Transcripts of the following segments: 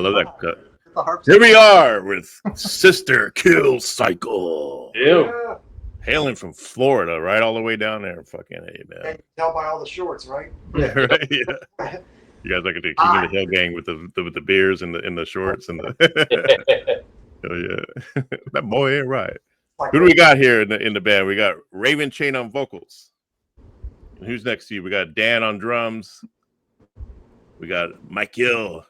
love that cut. The harps. Here we are with Sister Kill Cycle. Yeah. Hailing from Florida, right all the way down there. Fucking A, man. And you can tell by all the shorts, right? Right, yeah. You guys like the King of the Hill gang with the beers and the shorts and the oh yeah. That boy ain't right. Who do we got here in the band? We got Raven Chain on vocals. And who's next to you? We got Dan on drums. We got Mike Gill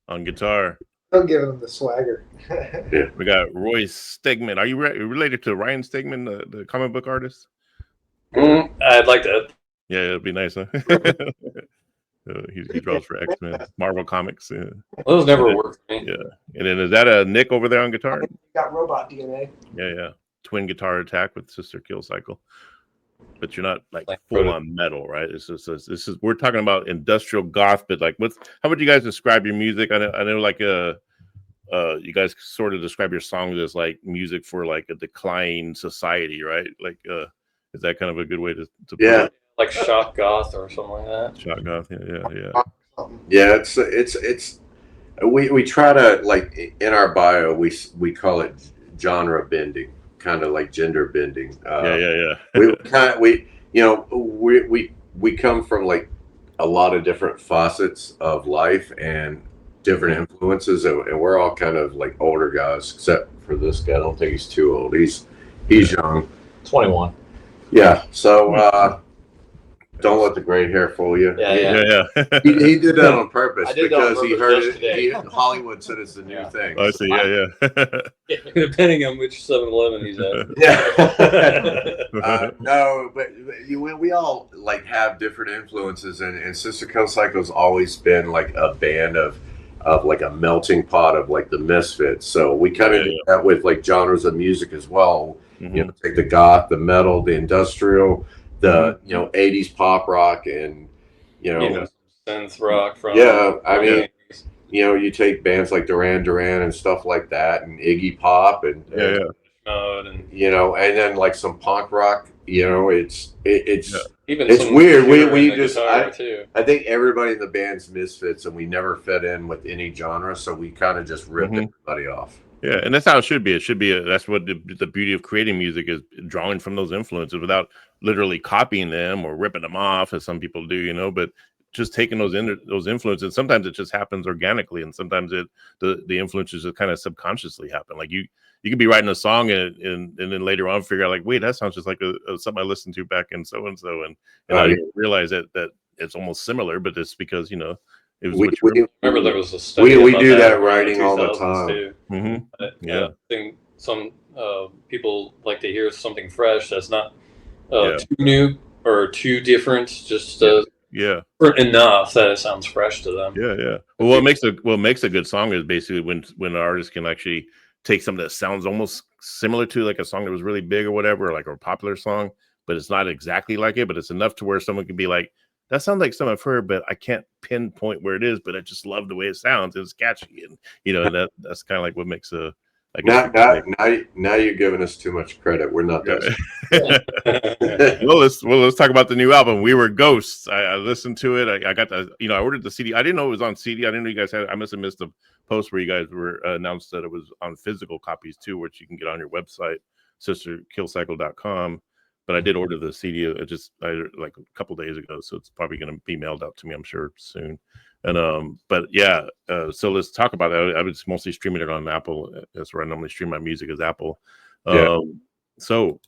on guitar. I'm giving him the swagger. Yeah. We got Roy Stegman. Are you related to Ryan Stegman, the comic book artist? I'd like to. Yeah, it'd be nice, huh? He draws for X-Men, Marvel Comics. Yeah. Those never worked for me. Yeah. And then is that a Nick over there on guitar? Got robot DNA. Yeah. Twin guitar attack with Sister Kill Cycle. But you're not like full on metal, right? This is we're talking about industrial goth, but like how would you guys describe your music? I know like you guys sort of describe your songs as like music for like a declining society, right? Like is that kind of a good way to put it? Like shock goth or something like that. Shock goth, yeah. Yeah, it's we try to, like, in our bio we call it genre bending, kind of like gender bending. We come from like a lot of different facets of life and different influences, and we're all kind of like older guys, except for this guy. I don't think he's too old. He's young. 21. Yeah. So don't let the gray hair fool you. Yeah. He did that on purpose because he heard it. Hollywood said it's the new thing. I see. Yeah. Depending on which 7-Eleven he's at. Yeah. No, but we all like have different influences, and Sister Kill Cycle's always been like a band of like a melting pot of like the misfits. So we kind of do that with like genres of music as well. Mm-hmm. You know, take the goth, the metal, the industrial, the 80s pop rock, and synth rock from I mean, you take bands like Duran Duran and stuff like that, and Iggy Pop, and and then like some punk rock. It's weird. We just I think everybody in the band's misfits, and we never fit in with any genre, so we kind of just ripped everybody off. Yeah, and that's how it should be. It should be that's what the beauty of creating music is, drawing from those influences without literally copying them or ripping them off, as some people do, but just taking those influences. Sometimes it just happens organically, and sometimes the influences just kind of subconsciously happen. Like you could be writing a song and then later on figure out like, wait, that sounds just like something I listened to back in so and I didn't realize that it's almost similar, but it's because it was remember there was a study we do that writing all the time too. Mm-hmm. I think some people like to hear something fresh that's not too new or too different, just enough that it sounds fresh to them. Well, what makes a good song is basically when an artist can actually take something that sounds almost similar to like a song that was really big or whatever, like a popular song, but it's not exactly like it, but it's enough to where someone could be like, that sounds like something I've heard, but I can't pinpoint where it is, but I just love the way it sounds. It's catchy, and and that's kind of like what makes a. Now you're giving us too much credit. We're not that. Let's talk about the new album. We Were Ghosts. I listened to it. I got the I ordered the CD. I didn't know it was on CD. I didn't know you guys had. I must have missed the post where you guys were announced that it was on physical copies too, which you can get on your website, sisterkillcycle.com. But I did order the CD like a couple days ago, so it's probably going to be mailed out to me, I'm sure, soon. And so let's talk about that. I was mostly streaming it on Apple. That's where I normally stream my music, is Apple. So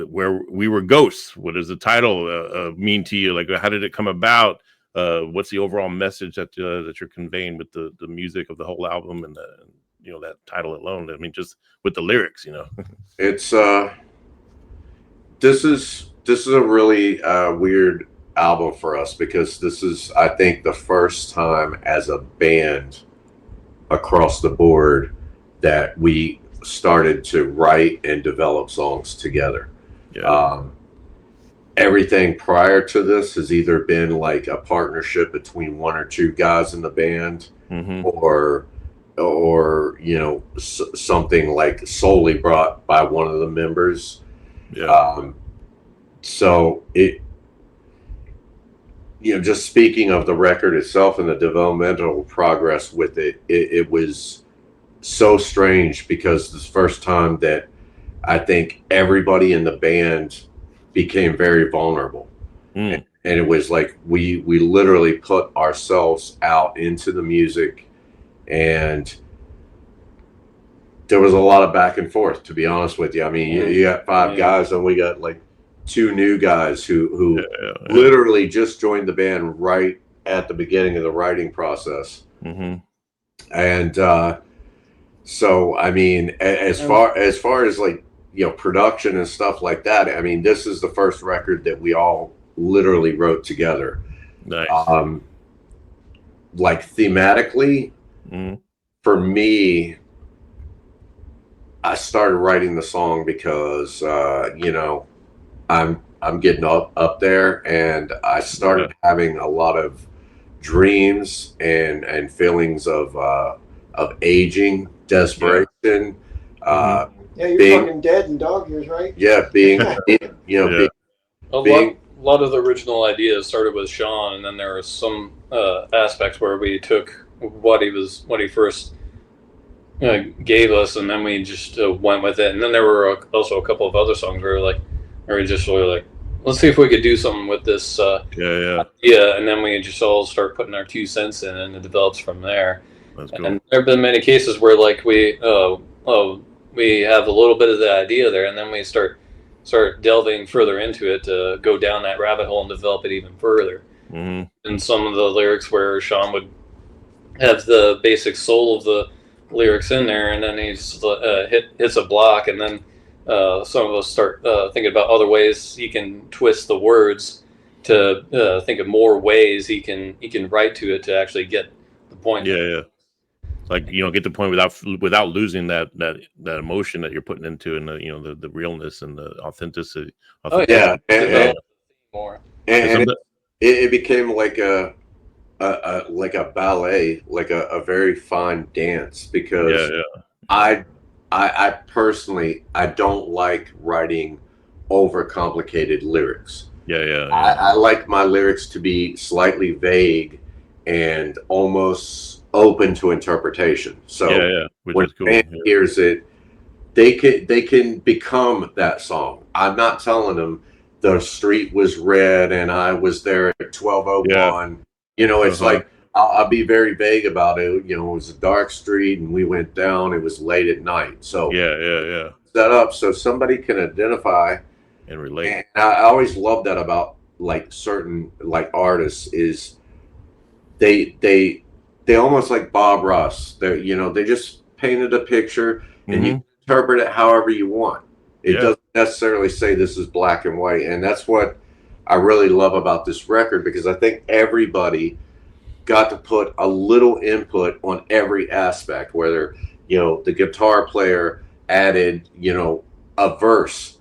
where We Were Ghosts, what does the title mean to you? Like, how did it come about? What's the overall message that you're conveying with the music of the whole album and that title alone? I mean, just with the lyrics, It's This is a really weird album for us, because this is, I think, the first time as a band across the board that we started to write and develop songs together. Everything prior to this has either been like a partnership between one or two guys in the band, or something like solely brought by one of the members. So just speaking of the record itself and the developmental progress with it, it was so strange because this first time that I think everybody in the band became very vulnerable. And it was like we literally put ourselves out into the music, and there was a lot of back and forth, to be honest with you. I mean, you got 5 guys, and we got like 2 new guys who literally just joined the band right at the beginning of the writing process. And so, I mean, as far as like, production and stuff like that, I mean, this is the first record that we all literally wrote together. Nice. Like thematically, for me, I started writing the song because I'm getting up there, and I started having a lot of dreams and feelings of aging, desperation. You're fucking dead in dog years, right? Yeah, being a lot of the original ideas started with Sean, and then there were some aspects where we took what he first gave us, and then we just went with it. And then there were also a couple of other songs where we just were like, let's see if we could do something with this idea, and then we just all start putting our 2 cents in, and it develops from there. That's cool. And there have been many cases where like we have a little bit of the idea there, and then we start delving further into it to go down that rabbit hole and develop it even further. And some of the lyrics where Sean would have the basic soul of the lyrics in there, and then he just hits a block, and then some of us start thinking about other ways he can twist the words to think of more ways he can write to it to actually get the point. Like, get the point without losing that emotion that you're putting into, and the realness and the authenticity. More. And it became like a ballet, like a very fine dance, because I personally, I don't like writing overcomplicated lyrics. I like my lyrics to be slightly vague and almost open to interpretation. So when a band hears it, they can become that song. I'm not telling them the street was red and I was there at 12:01. It's like I'll be very vague about it. It was a dark street and we went down. It was late at night. So set up so somebody can identify and relate. And I always love that about like certain like artists is they almost like Bob Ross. They just painted a picture and you interpret it however you want. It doesn't necessarily say this is black and white, and that's what I really love about this record, because I think everybody got to put a little input on every aspect, whether the guitar player added a verse,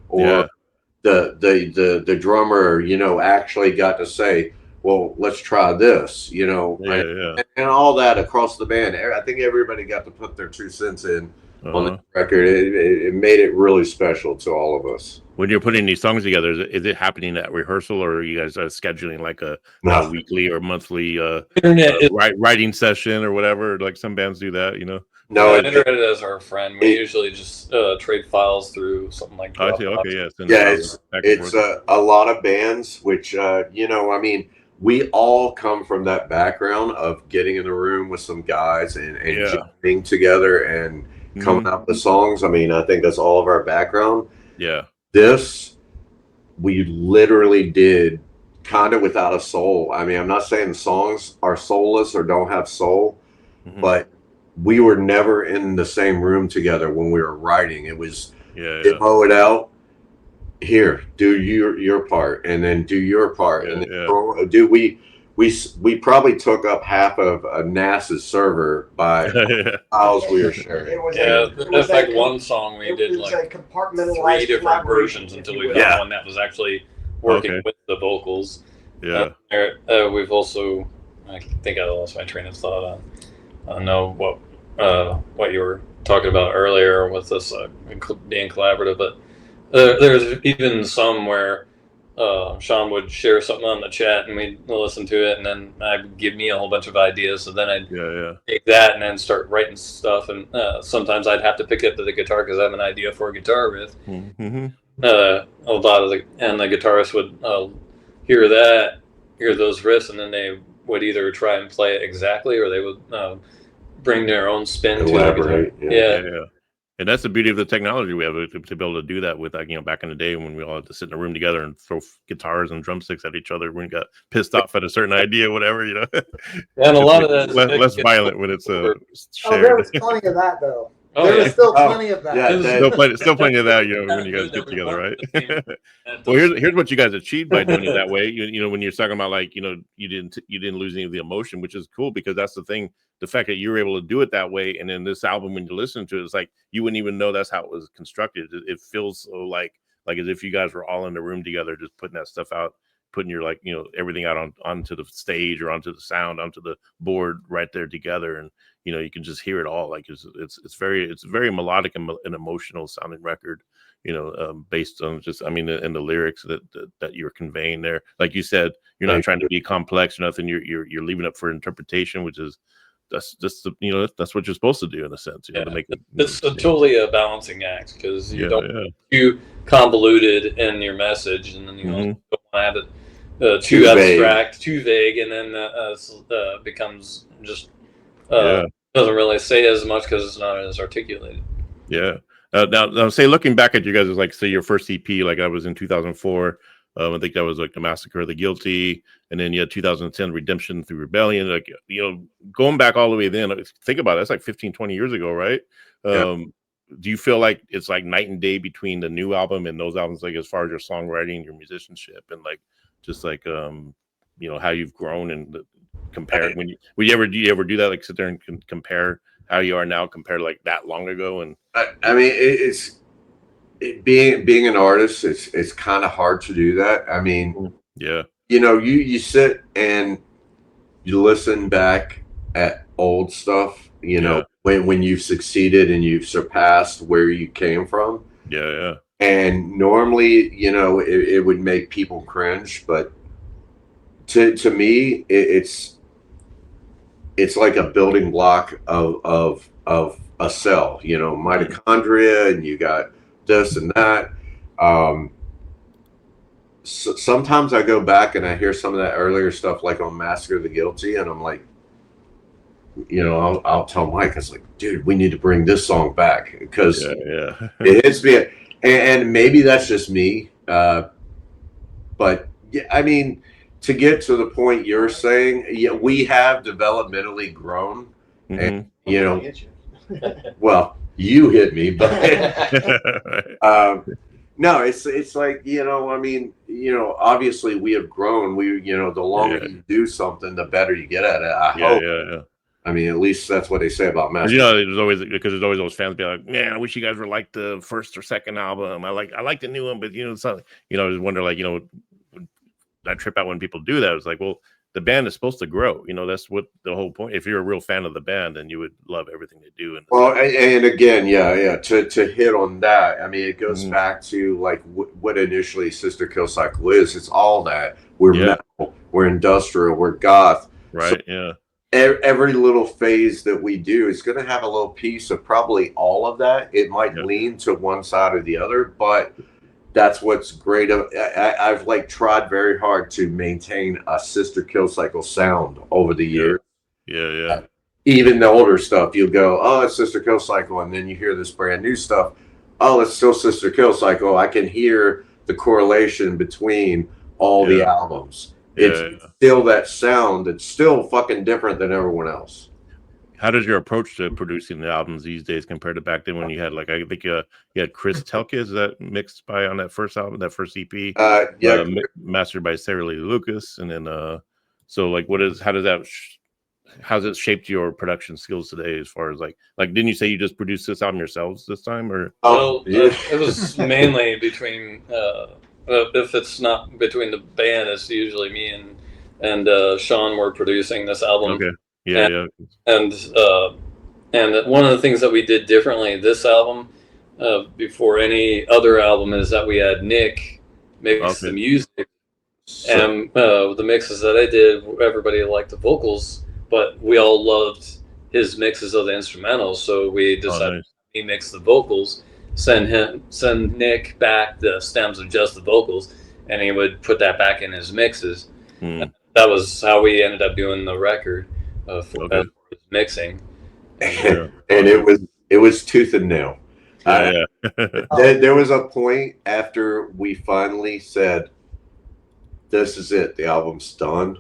or the drummer actually got to say, well, let's try this, and all that across the band. I think everybody got to put their 2 cents in on the record. It made it really special to all of us. When you're putting these songs together, is it happening at rehearsal, or are you guys scheduling like a weekly or monthly writing session or whatever? Like some bands do that, No, Internet is our friend. We usually just trade files through something like that. It's a lot of bands, which I mean, we all come from that background of getting in a room with some guys and jamming together and coming up with songs. I mean, I think that's all of our background. This we literally did kind of without a soul. I mean, I'm not saying the songs are soulless or don't have soul, but we were never in the same room together when we were writing. It was demo it out. Here, do your part, and then do your part, and then we probably took up half of NASA's server by files we were sharing. In fact, one song we did like 3 different versions until we found one that was actually working with the vocals. We've also, I think I lost my train of thought on what you were talking about earlier with this being collaborative, but there's even some where Sean would share something on the chat, and we'd listen to it, and then I'd give me a whole bunch of ideas. So then I'd take that and then start writing stuff. And sometimes I'd have to pick up the guitar because I have an idea for a guitar riff. Mm-hmm. A lot of the guitarists would hear those riffs, and then they would either try and play it exactly, or they would bring their own spin to it. Yeah. And that's the beauty of the technology we have to be able to do that with, like, back in the day when we all had to sit in a room together and throw guitars and drumsticks at each other when we got pissed off at a certain idea, whatever, And a lot of that less violent when it's shared. Oh, there was plenty of that though. There was still plenty of that. Still plenty of that, when you guys get together, right? Well, here's what you guys achieved by doing it that way. When you're talking about, like, you didn't lose any of the emotion, which is cool, because that's the thing. The fact that you were able to do it that way, and then this album, when you listen to it, it's like you wouldn't even know that's how it was constructed. It feels so like as if you guys were all in the room together, just putting that stuff out, putting your, like, everything out onto the stage or onto the sound, onto the board right there together, and you can just hear it all. Like it's very melodic and emotional sounding record. Based on just, and the lyrics that you're conveying there. Like you said, you're not trying to be complex or nothing. You're leaving it for interpretation, which is. That's just that's what you're supposed to do, in a sense. To make it. It's totally a balancing act, because you don't get too convoluted in your message, and then you don't want to have it too abstract, too vague, and then becomes just doesn't really say as much because it's not as articulated. Yeah. Now, say, looking back at you guys, like, say your first EP, like I was in 2004. I think that was like The Massacre of the Guilty, and then 2010 Redemption Through Rebellion. Like, going back all the way then, think about it, that's like 15, 20 years ago, right? Do you feel like it's like night and day between the new album and those albums, like as far as your songwriting, your musicianship, and like just like how you've grown and compare? Do you ever do that, like sit there and compare how you are now compared to like that long ago? And it's. Being an artist, it's kind of hard to do that. You sit and you listen back at old stuff, when you've succeeded and you've surpassed where you came from. And normally, it would make people cringe, but to me, it's like a building block of a cell, mitochondria, and you got this and that. So sometimes I go back and I hear some of that earlier stuff, like on Massacre of the Guilty, and I'm like, I'll tell Mike, I was like, dude, we need to bring this song back, because it hits me, and maybe that's just me, but to get to the point you're saying, we have developmentally grown, and well, you hit me, but no, it's like, obviously we have grown. The longer you do something, the better you get at it. I hope. At least that's what they say about math. There's always those fans be like, man, I wish you guys were like the first or second album. I like the new one, but it's not, I just wonder, like, I trip out when people do that. It's like, well, the band is supposed to grow. That's what the whole point. If you're a real fan of the band, then you would love everything they do. And again, to hit on that, it goes back to like what initially Sister Kill Cycle is. It's all that. We're metal, we're industrial, we're goth. Right. Every little phase that we do is going to have a little piece of probably all of that. It might lean to one side or the other, but that's what's great. I've like tried very hard to maintain a Sister Kill Cycle sound over the years. Even the older stuff, you'll go, oh, it's Sister Kill Cycle, and then you hear this brand new stuff. Oh, it's still Sister Kill Cycle. I can hear the correlation between all the albums. It's still that sound. It's still fucking different than everyone else. How does your approach to producing the albums these days compare to back then when you had, like, I think you had Chris Telke, is that mixed by on that first album, that first EP? Mastered by Sarah Lee Lucas, and then so like, how's it shaped your production skills today? As far as like didn't you say you just produced this album yourselves this time, or? It was mainly between. If it's not between the band, it's usually me and Sean were producing this album. Okay. And one of the things that we did differently this album, before any other album, is that we had Nick mix the music. And the mixes that I did, everybody liked the vocals, but we all loved his mixes of the instrumentals. So we decided he mix the vocals, send Nick back the stems of just the vocals, and he would put that back in his mixes. That was how we ended up doing the record for mixing. And it was tooth and nail. There was a point after we finally said, this is it, the album's done.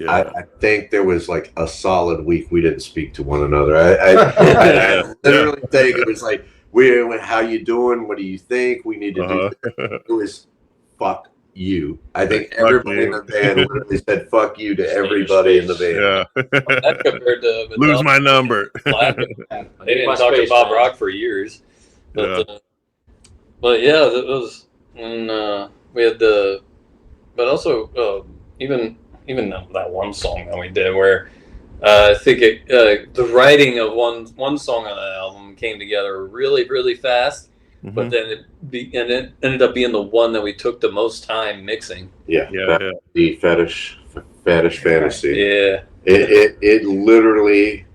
I think there was like a solid week we didn't speak to one another. I literally think it was like, how you doing? What do you think? We need to do this. It was fuck you. I think everybody in the band literally said fuck you to everybody in the band. That compared to lose my number. They didn't talk to Bob Rock for years. But yeah, that was when we had the. But also, even that one song that we did, where I think the writing of one song on that album came together really, really fast. But then it ended up being the one that we took the most time mixing. The fetish fantasy. Yeah, it literally.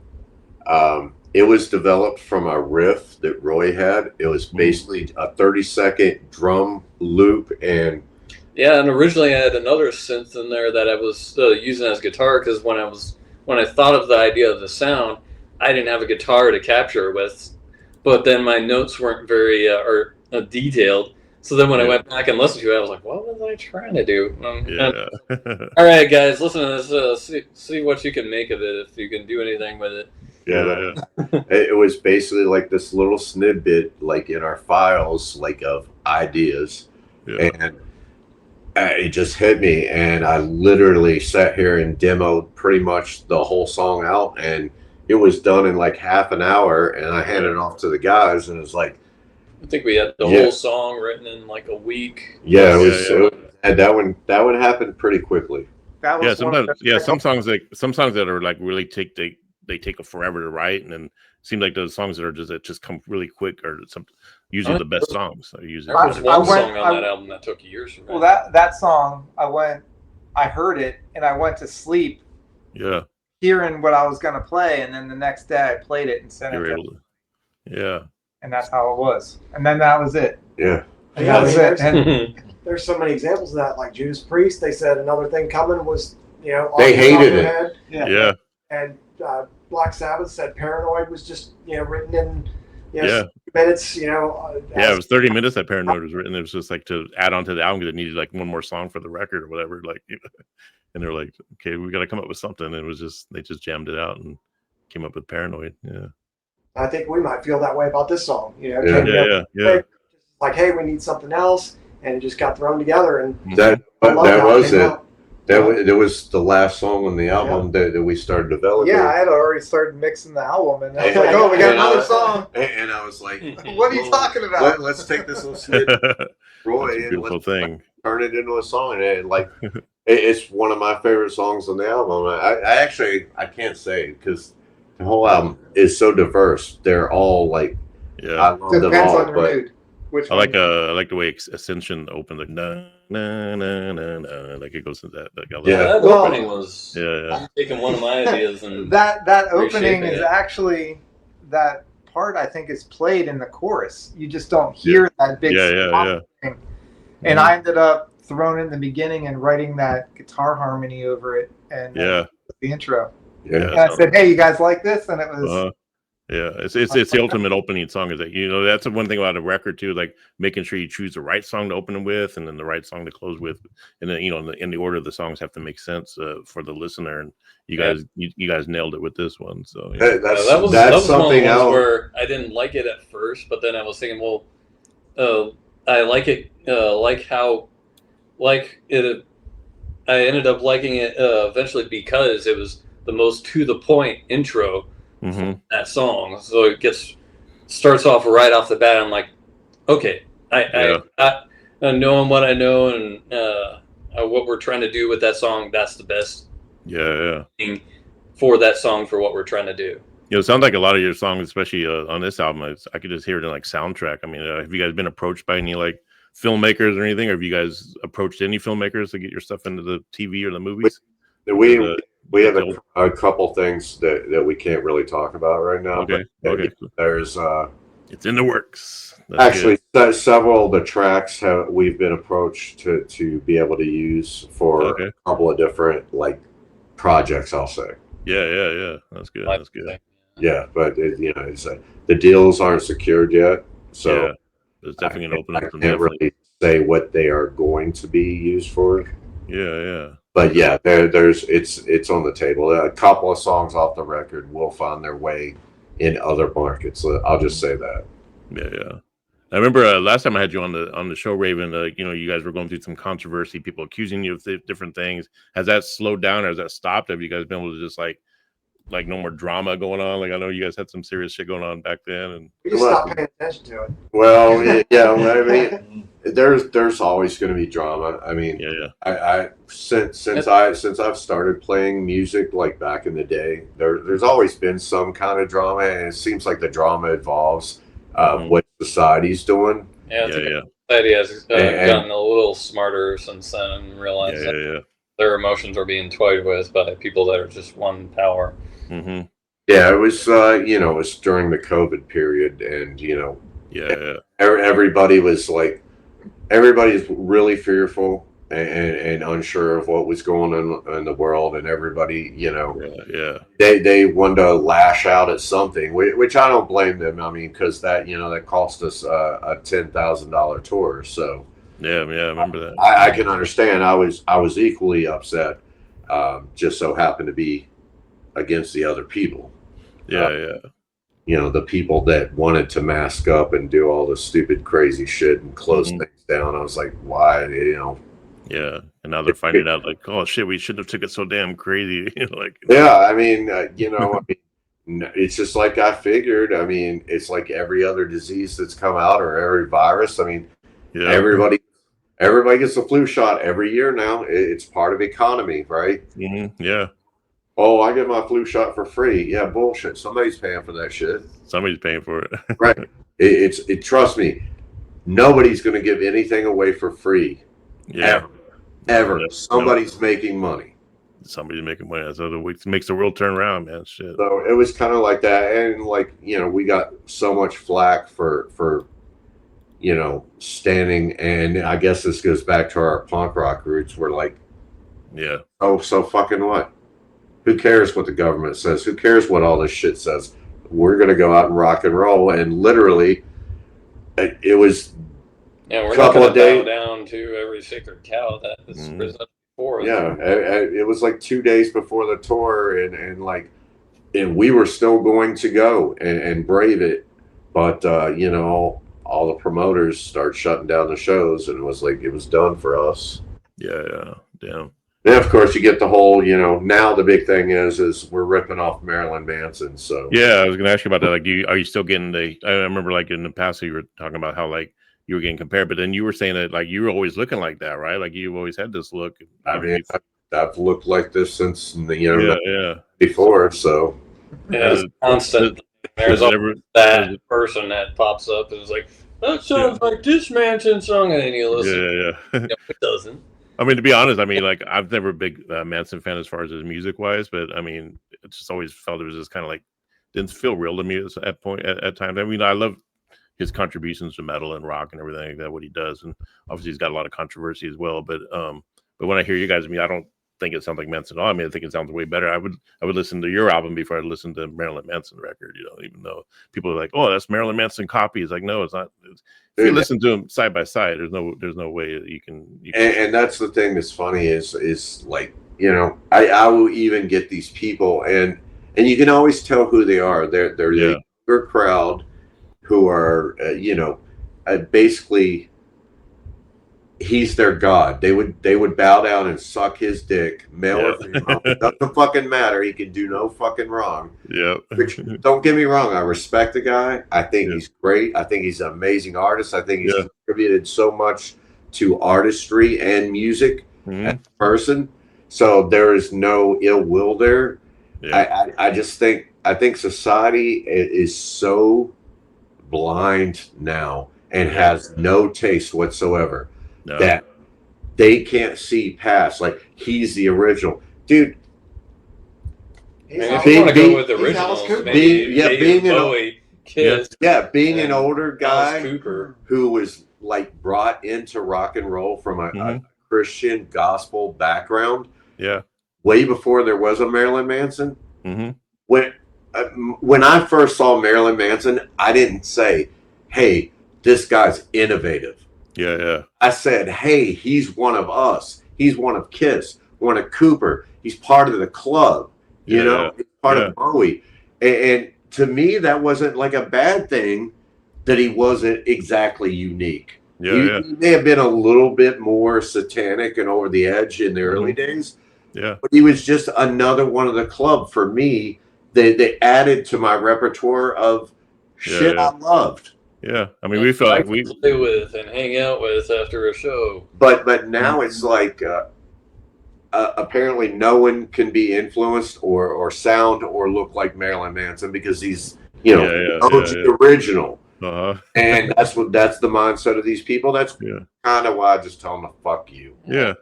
It was developed from a riff that Roy had. It was basically a 30-second drum loop and. Yeah, and originally I had another synth in there that I was using as guitar because when I thought of the idea of the sound, I didn't have a guitar to capture it with, but then my notes weren't very detailed. So then when I went back and listened to it, I was like, "What was I trying to do?" All right, guys, listen to this. See what you can make of it. If you can do anything with it. It was basically like this little snippet, like in our files, like of ideas, and. It just hit me, and I literally sat here and demoed pretty much the whole song out, and it was done in like half an hour, and I handed it off to the guys, and it was like, I think we had the whole song written in like a week. And that one happened pretty quickly. That was some songs that are like really they take forever to write, and then it seems like those songs that just come really quick are usually the best songs. There was one song on that album that took years to write. Well, that song, I heard it, and I went to sleep. Yeah. Hearing what I was going to play, and then the next day I played it and sent it. And that's how it was. And then that was it. Yeah. And that was it. And there's so many examples of that, like Judas Priest. They said another thing coming was, they hated it. Yeah. And Black Sabbath said Paranoid was just, written in, minutes, it was 30 minutes that Paranoid was written. It was just like to add on to the album because it needed like one more song for the record or whatever. Like, and they're like, okay, we got to come up with something. And it was just, they just jammed it out and came up with Paranoid. Yeah. I think we might feel that way about this song. Like, hey, we need something else. And it just got thrown together. And that was it. That was the last song on the album that we started developing. Yeah, I had already started mixing the album, and I was like, we got another song. And I was like, what are you talking about? Let's take this little snippet, Roy, and let's turn it into a song. And like, it's one of my favorite songs on the album. I can't say because the whole album is so diverse. They're all like, I love them all. On your mood. I like the way Ascension opens, like na na na na na, like it goes to that. That opening was taking one of my ideas and that opening is actually that part I think is played in the chorus. You just don't hear that big thing. And I ended up throwing it in the beginning and writing that guitar harmony over it and the intro. Yeah, and I said, "Hey, you guys like this?" And it was. It's the ultimate opening song. Is that that's the one thing about a record too, like making sure you choose the right song to open with, and then the right song to close with, and then in the order of the songs have to make sense for the listener. And you guys nailed it with this one. So that was something else where I didn't like it at first, but then I was thinking, well, I like it, I ended up liking it eventually because it was the most to the point intro. That song, so it starts off right off the bat. I'm like, okay, I knowing what I know and what we're trying to do with that song. That's the best thing for that song for what we're trying to do. It sounds like a lot of your songs, especially on this album, I could just hear it in like soundtrack. I mean, have you guys been approached by any like filmmakers or anything? Or have you guys approached any filmmakers to get your stuff into the TV or the movies? We have a couple things that we can't really talk about right now. Okay. There's it's in the works. Several of the tracks we've been approached to be able to use for a couple of different like projects, I'll say. Yeah. That's good. Yeah, but the deals aren't secured yet, so it's definitely gonna open up. I can't really say what they are going to be used for. Yeah. But yeah, it's on the table. A couple of songs off the record will find their way in other markets. I'll just say that. Yeah. I remember last time I had you on the show, Raven. You guys were going through some controversy, people accusing you of different things. Has that slowed down or has that stopped? Have you guys been able to just like no more drama going on? Like I know you guys had some serious shit going on back then, and we just stopped paying attention to it. Well, yeah. I mean, there's always going to be drama. I mean, I since I've started playing music like back in the day, there's always been some kind of drama, and it seems like the drama involves what society's doing. Society has gotten a little smarter since then and realized that their emotions are being toyed with by people that are just one power. Mm-hmm. Yeah, it was it was during the COVID period, and everybody's really fearful and unsure of what was going on in the world, and everybody they wanted to lash out at something, which I don't blame them. I mean, because that cost us a $10,000 tour, so I remember that. I can understand. I was equally upset. Just so happened to be against the other people. The people that wanted to mask up and do all the stupid crazy shit and close things down. I was like, why? Yeah, and now they're finding out like, oh shit, we shouldn't have took it so damn crazy. I mean, it's just like I figured. I mean, it's like every other disease that's come out or every virus. I mean, everybody gets a flu shot every year now. It's part of economy, right? Mm-hmm. Yeah. Oh, I get my flu shot for free. Yeah, bullshit. Somebody's paying for that shit. Somebody's paying for it. Right. Trust me, nobody's going to give anything away for free. Yeah. Ever. Somebody's making money. Somebody's making money. That's what makes the world turn around, man. Shit. So it was kind of like that. And we got so much flack for standing. And I guess this goes back to our punk rock roots. We're like, oh, so fucking what? Who cares what the government says? Who cares what all this shit says? We're going to go out and rock and roll. And literally, it was we're not going to bow down to every sacred cow that is presented before us. Yeah, it was like 2 days before the tour, and we were still going to go and brave it. But, all the promoters start shutting down the shows, and it was like, it was done for us. Yeah, damn. And of course, you get the whole, now the big thing is we're ripping off Marilyn Manson. So I was going to ask you about that. Like, are you still getting I remember like in the past you were talking about how like you were getting compared, but then you were saying that like you were always looking like that, right? Like you've always had this look. I mean, I've looked like this since before. So it's constant. There's always that person that pops up and is like, that sounds like this Manson song, and then you listen. It doesn't. I mean, to be honest, I mean, like, I've never a big Manson fan as far as his music wise, but I mean, it just always felt it was just kind of like, didn't feel real to me at times. I mean, I love his contributions to metal and rock and everything like that, what he does. And obviously he's got a lot of controversy as well. But when I hear you guys, I mean, I don't think it sounds like Manson at all. I mean, I think it sounds way better. I would listen to your album before I listen to Marilyn Manson record, even though people are like, oh, that's Marilyn Manson copy. It's like, no, it's not. If you listen to them side by side, there's no way that you can. And that's the thing that's funny is like, I will even get these people and you can always tell who they are. They're the younger crowd who are, basically he's their god. They would bow down and suck his dick, male or female. It doesn't fucking matter. He can do no fucking wrong. Yeah. Which, don't get me wrong, I respect the guy. I think he's great. I think he's an amazing artist. I think he's contributed so much to artistry and music as a person. So there is no ill will there. Yeah. I think society is so blind now. and has no taste whatsoever. No. That they can't see past. Like, he's the original. Dude, if you want to go with originals, being Bowie, Kiss, being an older guy Cooper, who was like brought into rock and roll from a Christian gospel background, way before there was a Marilyn Manson. When I first saw Marilyn Manson, I didn't say, "Hey, this guy's innovative." I said, "Hey, he's one of us. He's one of Kiss, one of Cooper. He's part of the club." You know, he's part of Bowie. And to me, that wasn't like a bad thing that he wasn't exactly unique. He may have been a little bit more satanic and over the edge in the early days. But he was just another one of the club for me. They added to my repertoire of shit I loved. I mean, we felt like we play with and hang out with after a show. But now it's like apparently no one can be influenced or sound or look like Marilyn Manson because he's OG original. And that's the mindset of these people. That's kind of why I just tell them to fuck you. There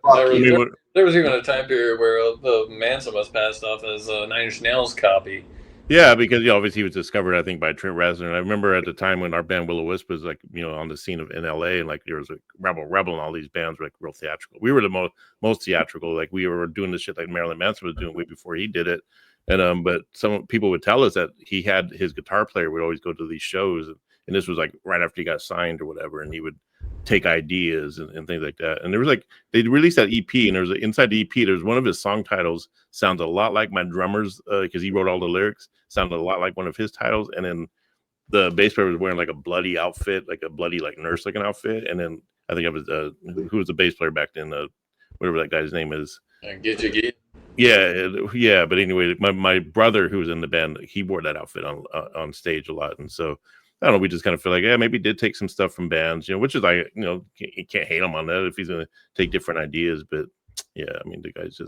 was even a time period where the Manson was passed off as a Nine Inch Nails copy. Yeah, because obviously he was discovered, I think, by Trent Reznor. And I remember at the time when our band Will O Wisp was like, on the scene in LA, and like there was like Rebel, and all these bands were like real theatrical. We were the most theatrical. Like we were doing the shit like Marilyn Manson was doing way before he did it. And but some people would tell us that he had his guitar player would always go to these shows, and this was like right after he got signed or whatever, and he would take ideas and things like that. And there was like they released that EP, and there was inside the EP, there's one of his song titles sounds a lot like my drummer's because he wrote all the lyrics. Sounded a lot like one of his titles, and then the bass player was wearing like a bloody outfit, like a bloody like nurse looking outfit, and then I think it was who was the bass player back then, whatever that guy's name is. Yeah. But anyway, my brother who was in the band, he wore that outfit on stage a lot, and so I don't know. We just kind of feel like maybe he did take some stuff from bands, which is like you can't hate him on that if he's gonna take different ideas, but I mean the guy's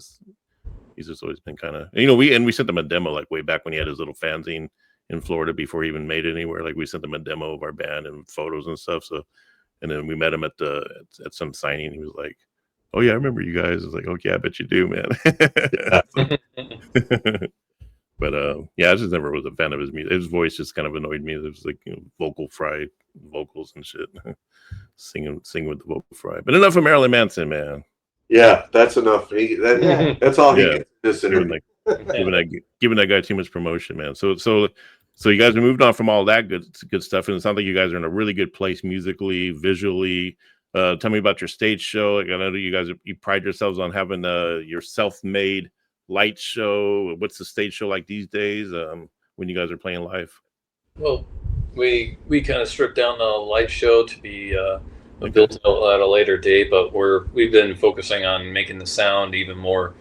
he's just always been kind of, we sent them a demo like way back when he had his little fanzine in Florida before he even made it anywhere. Like we sent them a demo of our band and photos and stuff. So, and then we met him at some signing. He was like, "Oh yeah, I remember you guys." I was like, "Okay, I bet you do, man." But I just never was a fan of his music. His voice just kind of annoyed me. It was like vocal fry vocals and shit, singing with the vocal fry. But enough of Marilyn Manson, man. Yeah, that's enough. That's all he gets in this interview. Giving that guy too much promotion, man. So you guys have moved on from all that good stuff, and it sounds like you guys are in a really good place musically, visually. Tell me about your stage show. Like, I know that you pride yourselves on having your self-made light show. What's the stage show like these days when you guys are playing live? Well, we kind of stripped down the light show to be built at a later date, but we've been focusing on making the sound even more,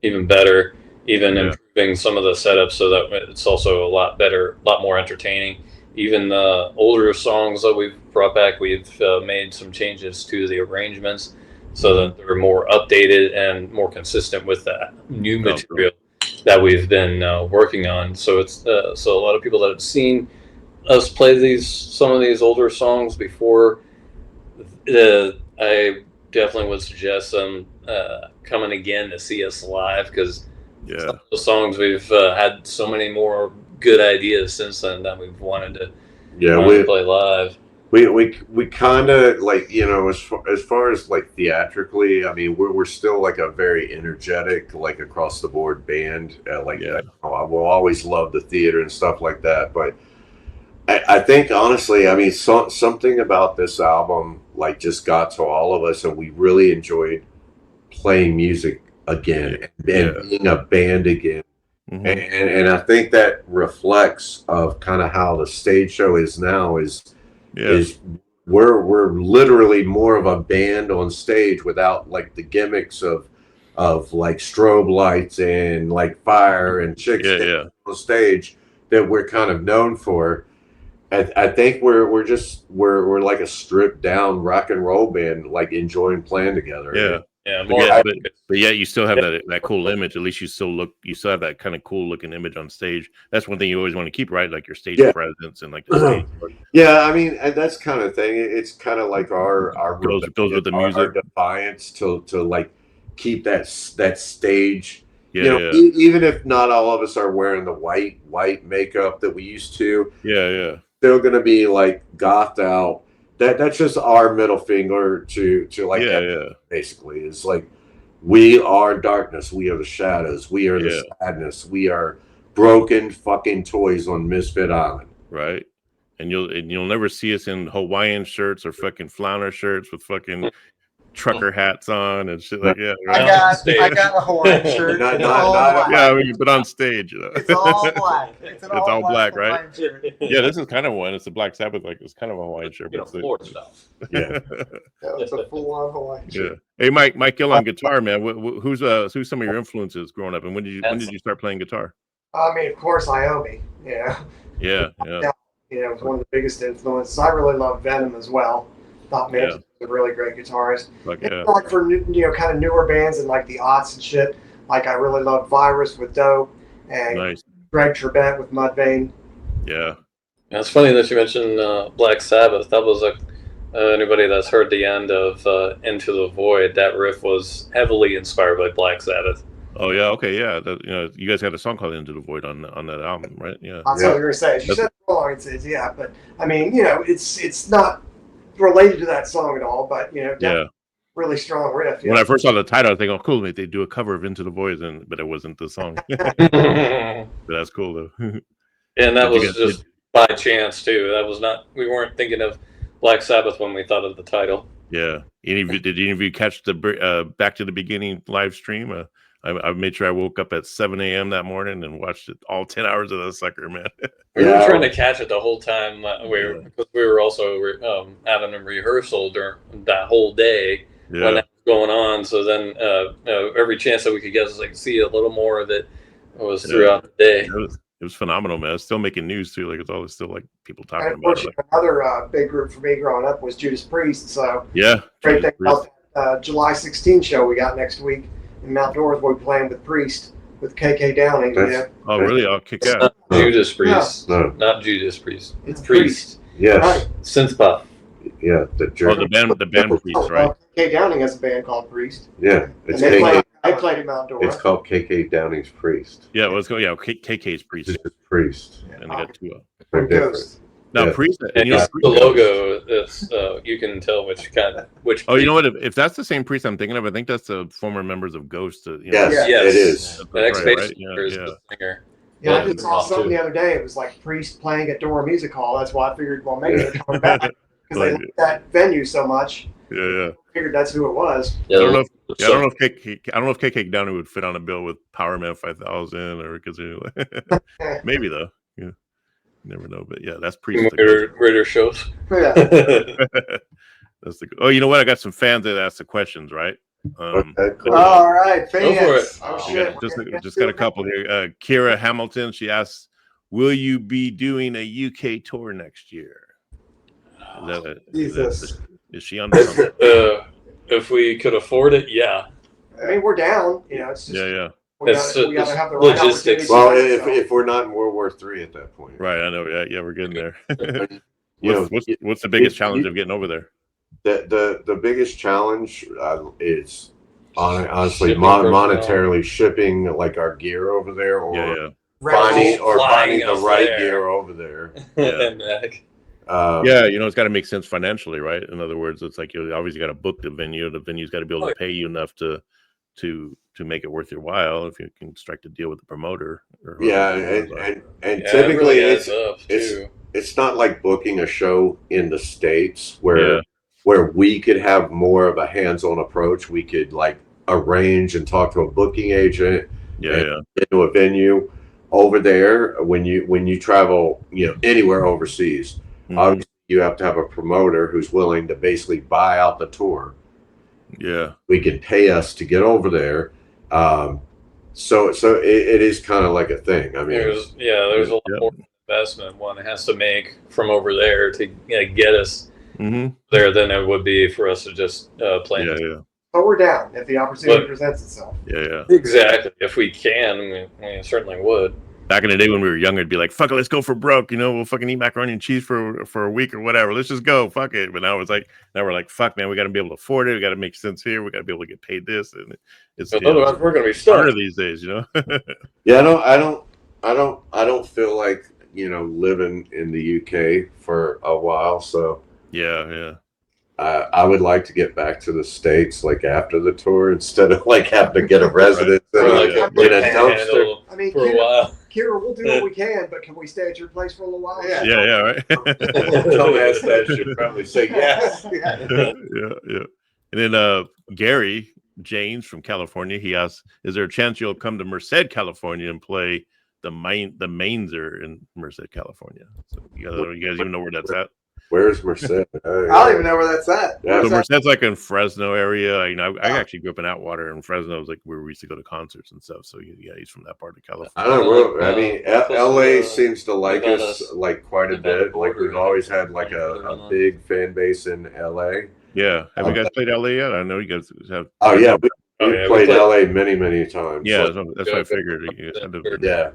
even better, even improving some of the setups so that it's also a lot better, a lot more entertaining. Even the older songs that we've brought back, we've made some changes to the arrangements so that they're more updated and more consistent with that new material that we've been working on. So it's so a lot of people that have seen us play some of these older songs before, I definitely would suggest them coming again to see us live, because some of the songs we've had so many more good ideas since then that we've wanted to play live. We kind of like, as far as like theatrically, I mean, we're still like a very energetic, like across the board band. I will always love the theater and stuff like that, but I think honestly, I mean, something about this album like just got to all of us, and we really enjoyed playing music again and being a band again. And I think that reflects of kind of how the stage show is now is we're literally more of a band on stage without like the gimmicks of like strobe lights and like fire and chicks on stage that we're kind of known for. I think we're like a stripped down rock and roll band, like enjoying playing together. Yeah, but yet you still have that cool image. At least you still have that kind of cool looking image on stage. That's one thing you always want to keep, right? Like your stage presence and like the stage. Yeah, I mean, and that's kind of thing. It's kind of like our goes with the music, our defiance to like keep that stage. Yeah, even if not all of us are wearing the white makeup that we used to. Yeah. Still gonna be like gothed out. That's just our middle finger to like basically. It's like we are darkness, we are the shadows, we are the sadness, we are broken fucking toys on Misfit Island. Right. And you'll never see us in Hawaiian shirts or fucking flounder shirts with fucking trucker hats on and shit like right? I got a Hawaiian shirt. But on stage, it's all black. It's all black, right? Shirt. Yeah, this is kind of one. It's a Black Sabbath, like it's kind of a Hawaiian shirt. But Florida stuff. Yeah, it's a full-on Hawaiian shirt. Hey, Mike Gill on guitar, man. Who's some of your influences growing up, and when did you start playing guitar? I mean, of course, Iommi. Yeah. It's one of the biggest influences. I really love Venom as well. Thought Mitch was a really great guitarist. Like for kind of newer bands and like the aughts and shit. Like I really love Virus with Dope and Greg Trebet with Mudvayne. Yeah, it's funny that you mentioned Black Sabbath. That was anybody that's heard the end of Into the Void. That riff was heavily inspired by Black Sabbath. Oh yeah, okay, yeah. You guys had a song called "Into the Void" on that album, right? Yeah. That's what you were saying. You said wrong. But I mean, it's not related to that song at all. But definitely really strong riff. When I first saw the title, I was thinking, "Oh, cool, they do a cover of "Into the Void," but it wasn't the song. But that's cool though. And that was just by chance too. That was not. We weren't thinking of Black Sabbath when we thought of the title. Yeah. Did any of you catch the Back to the Beginning live stream? I made sure I woke up at 7 a.m. that morning and watched it all 10 hours of the sucker, man. We were trying to catch it the whole time. Because we were also having a rehearsal during that whole day when that was going on. So then every chance that we could get to see a little more of it was throughout the day. It was phenomenal, man. It's still making news too. Like it's always still like people talking about it. Another big group for me growing up was Judas Priest. So great thing about July 16 show we got next week. In Mount Dora, we're playing with Priest, with KK Downing. Oh, really? I'll kick out. Judas Priest. No. Not Judas Priest. It's Priest. Yes. Right. Synth Pop. Yeah. The band Priest, right? KK Downing has a band called Priest. Yeah. It's KK. I played in Mount Dora. It's called KK Downing's Priest. Yeah, let's go. Yeah, KK's Priest. It's Priest. And they got two of them. Ghost. Now, Priest, and the logo, it's, you can tell which. Oh, you know what? If that's the same Priest I'm thinking of, I think that's the former members of Ghost. Yes, it is. The X-Bass is the singer. Yeah, I just saw something the other day. It was like Priest playing at Dora Music Hall. That's why I figured, well, maybe they're coming back because they like that venue so much. Yeah. I figured that's who it was. I don't know if KK Downing would fit on a bill with Power Man 5000 or because maybe though. Yeah. Never know, but yeah, that's Priest. Greater shows. Yeah. That's you know what? I got some fans that ask the questions, right? Okay, cool. All right, fans. Oh shit. Just got a couple here. Kira Hamilton, she asks, "Will you be doing a UK tour next year?" Jesus. Is she on something? If we could afford it, yeah. I mean, we're down. It's just we gotta have the right logistics. Well, if we're not in World War III at that point, right? I know. Yeah, we're getting there. What's the biggest challenge of getting over there? The biggest challenge is honestly monetarily shipping like our gear over there, or finding the right gear over there. It's got to make sense financially, right? In other words, it's like you obviously got to book the venue. The venue's got to be able to pay you enough to make it worth your while if you can strike a deal with the promoter. And typically it's not like booking a show in the States where we could have more of a hands-on approach. We could like arrange and talk to a booking agent, into a venue. Over there, when you travel, anywhere overseas, obviously you have to have a promoter who's willing to basically buy out the tour. Yeah, we can pay us to get over there. So it is kind of like a thing. I mean, there's a lot more investment one has to make from over there to get us there than it would be for us to just play. But we're down if the opportunity presents itself. Yeah. Exactly. If we can, we certainly would. Back in the day when we were younger, it'd be like, fuck it, let's go for broke. We'll fucking eat macaroni and cheese for a week or whatever. Let's just go. Fuck it. But now we're like, fuck, man, we got to be able to afford it. We got to make sense here. We got to be able to get paid this. And it's otherwise we're going to be stuck harder these days, Yeah, I don't feel like, living in the UK for a while. So yeah. I would like to get back to the States like after the tour instead of like having to get a residence in a dumpster. I mean, for a while. Kira, we'll do what we can, but can we stay at your place for a little while? Yeah, right. Don't ask that. Should probably say yes. Yeah. And then Gary James from California, he asks, "Is there a chance you'll come to Merced, California, and play the Mainzer in Merced, California?" So you guys even know where that's at? Where's Merced? I don't even know where that's at. Yeah, so Merced's like in Fresno area. I actually grew up in Atwater, and Fresno was like where we used to go to concerts and stuff. So yeah, he's from that part of California. I don't know. I mean, LA seems to like us like quite a bit. Like we've always had like a big fan base in LA. Yeah, have you guys played LA yet? I know you guys have. Oh yeah, we played LA many times. Yeah, that's what I figured. Yeah.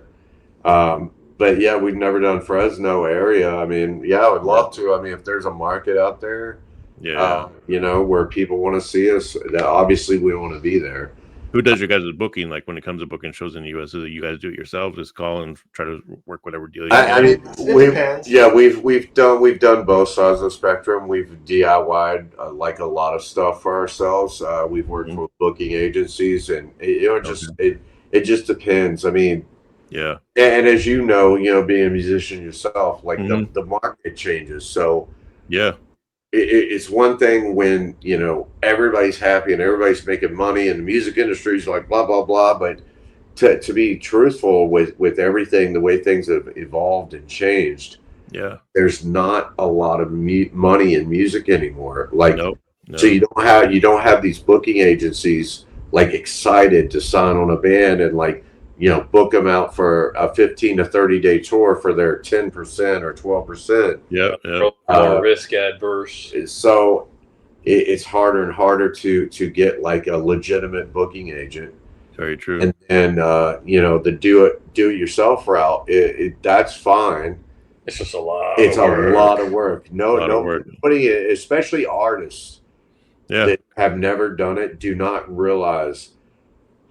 But yeah, we've never done Fresno area. I mean, yeah, I would love to. I mean, if there's a market out there, where people want to see us, that obviously we want to be there. Who does your guys' booking? Like when it comes to booking shows in the U.S., is it you guys do it yourselves? Just call and try to work whatever deal. We've done both sides of the spectrum. We've DIY'd like a lot of stuff for ourselves. We've worked with booking agencies, and it just depends. I mean. Yeah. And as you know, being a musician yourself, like the market changes. So yeah, it's one thing when, everybody's happy and everybody's making money and the music industry is like blah, blah, blah. But to be truthful with everything, the way things have evolved and changed, there's not a lot of money in music anymore. Like, no. So you don't have these booking agencies like excited to sign on a band and like, book them out for a 15 to 30 day tour for their 10% or 12%. Yeah. Risk adverse. So it's harder and harder to get like a legitimate booking agent. Very true. And the do it yourself route, that's fine. It's just a lot. It's a lot of work. Nobody, especially artists that have never done it, do not realize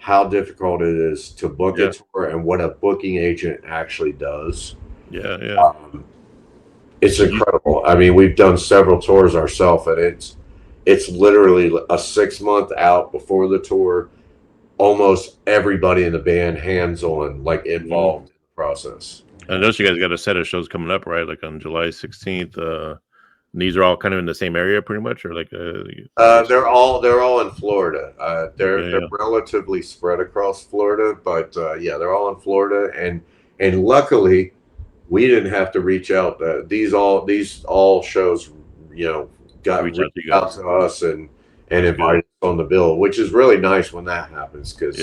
how difficult it is to book a tour and what a booking agent actually does. It's incredible. I mean, we've done several tours ourselves, and it's literally a 6 month out before the tour. Almost everybody in the band hands-on, like involved in the process. I noticed you guys got a set of shows coming up, right? Like on July 16th. These are all kind of in the same area, pretty much, or like they're all in Florida. They're relatively spread across Florida, but they're all in Florida, and luckily we didn't have to reach out. These all shows, got reached out to us and invited us on the bill, which is really nice when that happens because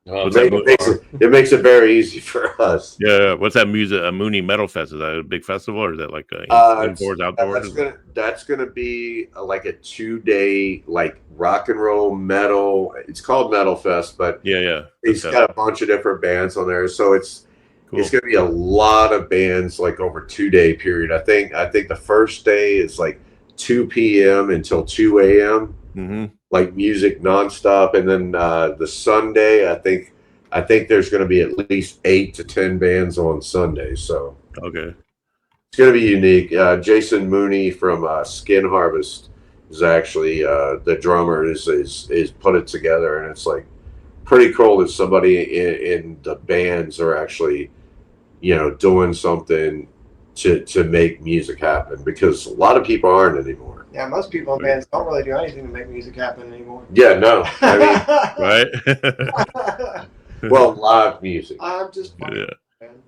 it makes it very easy for us. Yeah. What's that music? A Mooney Metal Fest? Is that a big festival, or is that like indoors, outdoors? That's gonna be like a 2-day like rock and roll metal. It's called Metal Fest, but it's got a bunch of different bands on there. So it's gonna be a lot of bands like over 2-day period. I think the first day is like 2 p.m. until 2 a.m. Like music nonstop, and then the Sunday, I think there's going to be at least 8 to 10 bands on Sunday. So it's going to be unique. Jason Mooney from Skin Harvest is actually the drummer. Is put it together, and it's like pretty cool that somebody in the bands are actually doing something to make music happen, because a lot of people aren't anymore. Yeah, most people in bands don't really do anything to make music happen anymore. Yeah, no. I mean, right? Well, live music. I'm just funny,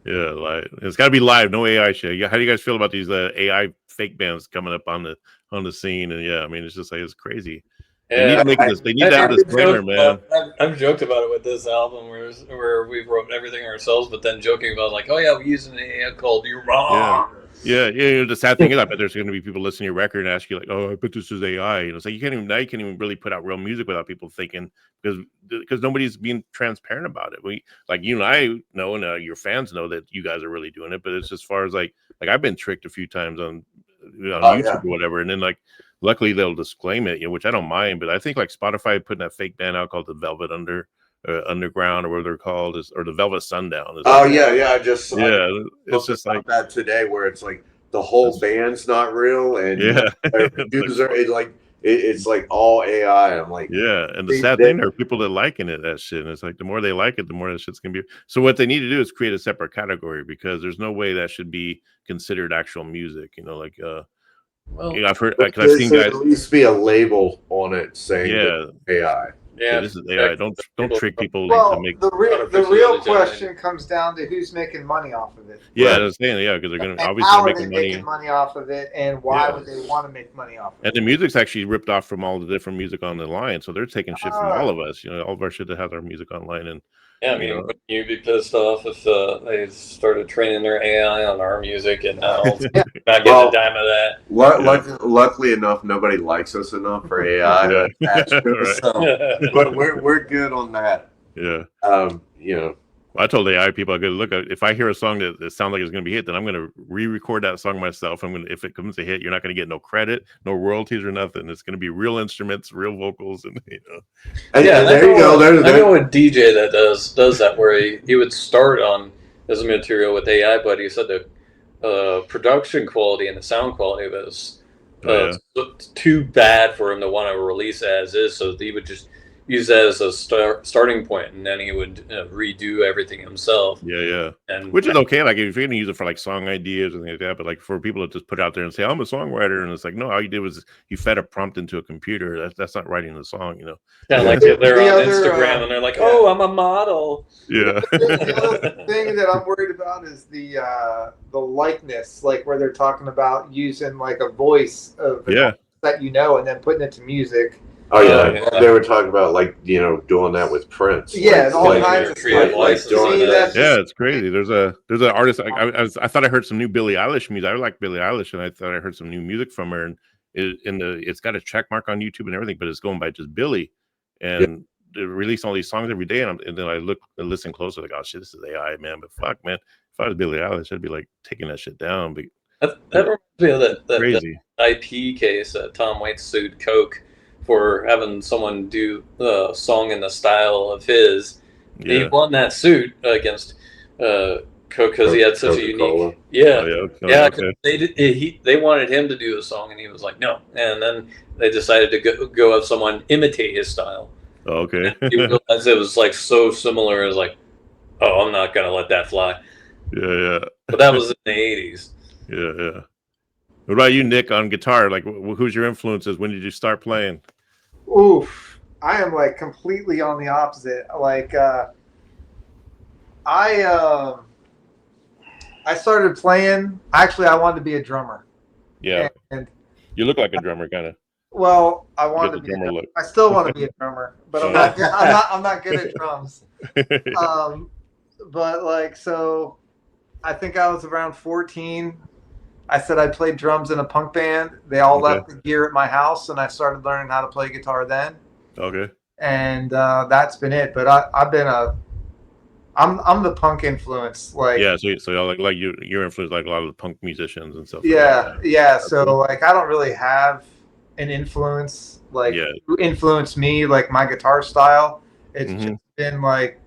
yeah, live. It's got to be live, no AI shit. How do you guys feel about these AI fake bands coming up on the scene? And I mean, it's just like, it's crazy. They need to make this. They need to have this disclaimer, man. I've joked about it with this album where we wrote everything ourselves, but then joking about like, oh yeah, we use an AI called "You're Wrong." Yeah, yeah. The sad thing is, I bet there's going to be people listening to your record and ask you like, "Oh, I bet this is AI." You know, so you can't even really put out real music without people thinking because nobody's being transparent about it. We like you and I know, and your fans know that you guys are really doing it. But it's as far as like I've been tricked a few times on YouTube or whatever, and then like luckily they'll disclaim it, which I don't mind. But I think like Spotify putting that fake band out called the Velvet Underground or whatever they're called or the Velvet Sundown. I just it's just like that today where it's like the whole band's not real and their producer is like it's like all AI. I'm like, and the sad thing are people that liking that shit, and it's like the more they like it, the more that shit's gonna be. So what they need to do is create a separate category because there's no way that should be considered actual music. I've heard because I've seen guys at least be a label on it saying AI. Yeah, this is AI. Don't trick people to make. The real question comes down to who's making money off of it. Yeah, I was saying because they're going to obviously how making money. Making money off of it, and why would they want to make money off of it? And the music's actually ripped off from all the different music on the line, so they're taking shit from all of us. All of our shit that has our music online, and wouldn't you be pissed off if they started training their AI on our music and now not getting a dime of that? Luckily enough, nobody likes us enough for AI. But we're good on that. Yeah. I told AI people, I go look. If I hear a song that sounds like it's going to be a hit, then I'm going to re-record that song myself. If it comes a hit, you're not going to get no credit, no royalties or nothing. It's going to be real instruments, real vocals, and And there you go. I know a DJ that does that where he would start on his material with AI, but he said the production quality and the sound quality was too bad for him to want to release as is, so he would just use that as a starting point, and then he would redo everything himself. And which is okay. Like if you're gonna use it for like song ideas and things like that, but like for people to just put out there and say I'm a songwriter, and it's like no, all you did was you fed a prompt into a computer. That's not writing the song, Yeah, like they're on Instagram and they're like, oh, I'm a model. Yeah. The other thing that I'm worried about is the likeness, like where they're talking about using like a voice of that and then putting it to music. Oh yeah, they were talking about doing that with Prince. Yeah, all kinds of stuff. Doing that. Yeah, it's crazy. There's an artist. I thought I heard some new Billie Eilish music. I like Billie Eilish, and I thought I heard some new music from her. And it's got a check mark on YouTube and everything, but it's going by just Billie. And they release all these songs every day, and then I listen closer, like, oh shit, this is AI, man. But fuck, man, if I was Billie Eilish, I'd be like taking that shit down. But that reminds me of that crazy IP case that Tom Waits sued Coke for having someone do the song in the style of his. Yeah. He won that suit against Coke because he had such a unique. They wanted him to do the song, and he was like, no. And then they decided to go have someone imitate his style. Oh, okay. And he realized it was like so similar. It was like, oh, I'm not gonna let that fly. Yeah. But that was in the 80s. Yeah. What about you, Nick, on guitar? Like, who's your influences? When did you start playing? Oof, I am like completely on the opposite. Like, I started playing. Actually, I wanted to be a drummer. Yeah, and you look like a drummer, kind of. Well, I wanted to be. I still want to be a drummer, but I'm not good at drums. But like, so I think I was around 14. I said I played drums in a punk band. They all left the gear at my house, and I started learning how to play guitar then. Okay. And that's been it. But I'm the punk influence. Like so like you're influenced like a lot of the punk musicians and stuff. Yeah. So like I don't really have an influence who influenced me like my guitar style. It's just been like.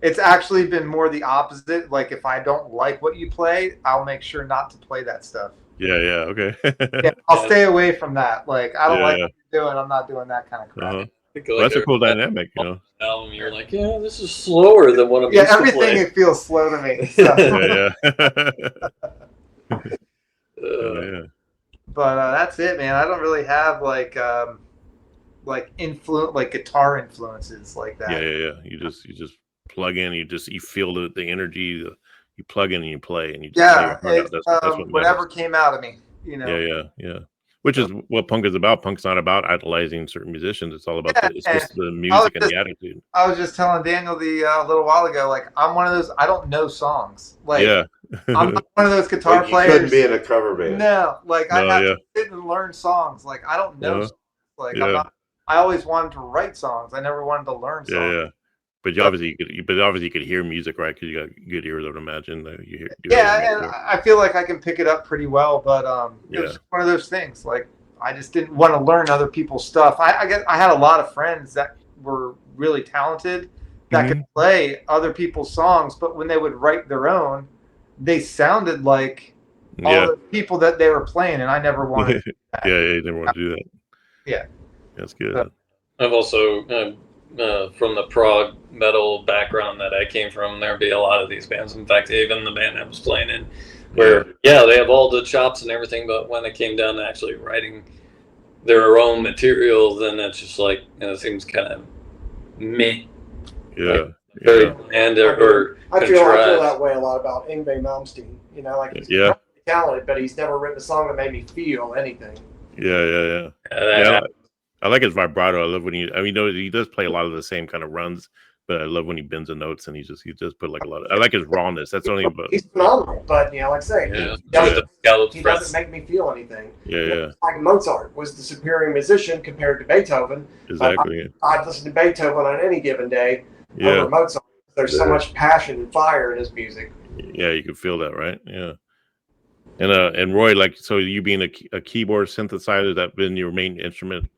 It's actually been more the opposite. Like if I don't like what you play, I'll make sure not to play that stuff. Yeah, okay. I'll stay away from that. Like I don't like what you're doing. I'm not doing that kind of crap. Well, that's a cool dynamic, Album, you're like, this is slower than what I'm used to everything playing. It feels slow to me. So. But that's it, man. I don't really have like influence, like guitar influences like that. Yeah. You just plug in, you feel the energy, you plug in and you play, and you just that's what whatever came out of me, Yeah. Which is what punk is about. Punk's not about idolizing certain musicians. It's all about it's just the music and the attitude. I was just telling Daniel a little while ago, like, I'm one of those, I don't know songs. Like, I'm not one of those guitar players. You couldn't be in a cover band. No, like, I have to sit and learn songs. Like, I don't know songs. Like, I always wanted to write songs. I never wanted to learn songs. Yeah. But obviously you could hear music, right? Because you got good ears, I would imagine. And I feel like I can pick it up pretty well. But it was one of those things. Like, I just didn't want to learn other people's stuff. I had a lot of friends that were really talented that could play other people's songs, but when they would write their own, they sounded like all the people that they were playing, and I never wanted to do that. You never want to do that. Yeah. That's good. I've also, from the prog metal background that I came from, there'd be a lot of these bands. In fact, even the band I was playing in, where, they have all the chops and everything, but when it came down to actually writing their own material, then it's just like, it seems kind of meh. Yeah. Very bland or I feel that way a lot about Yngwie Malmsteen. You know, like, he's talented, but he's never written a song that made me feel anything. Yeah. I like his vibrato. I love when he does play a lot of the same kind of runs, but I love when he bends the notes and he just put like a lot of. I like his rawness. That's only. He's phenomenal, but like I say, he doesn't make me feel anything. Yeah. Like Mozart was the superior musician compared to Beethoven. Exactly. I'd listen to Beethoven on any given day over Mozart. There's so much passion and fire in his music. Yeah, you can feel that, right? Yeah. And Roy, like, so you being a keyboard synthesizer, has that been your main instrument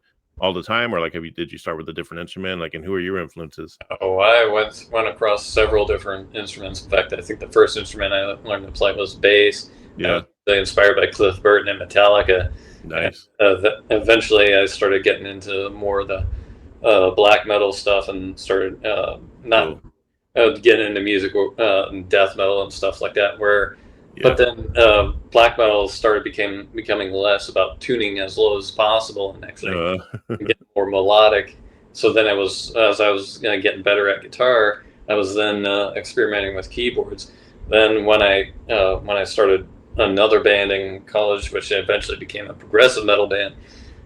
all the time, or like did you start with a different instrument? Like, and who are your influences? Oh, I went across several different instruments. In fact, I think the first instrument I learned to play was bass. Yeah. Inspired by Cliff Burton and Metallica. Nice. Eventually, I started getting into more of the black metal stuff and started getting into music and death metal and stuff like that. But then black metal started becoming less about tuning as low as possible and actually get more melodic. So then as I was getting better at guitar, I was then experimenting with keyboards. Then when I started another band in college, which eventually became a progressive metal band,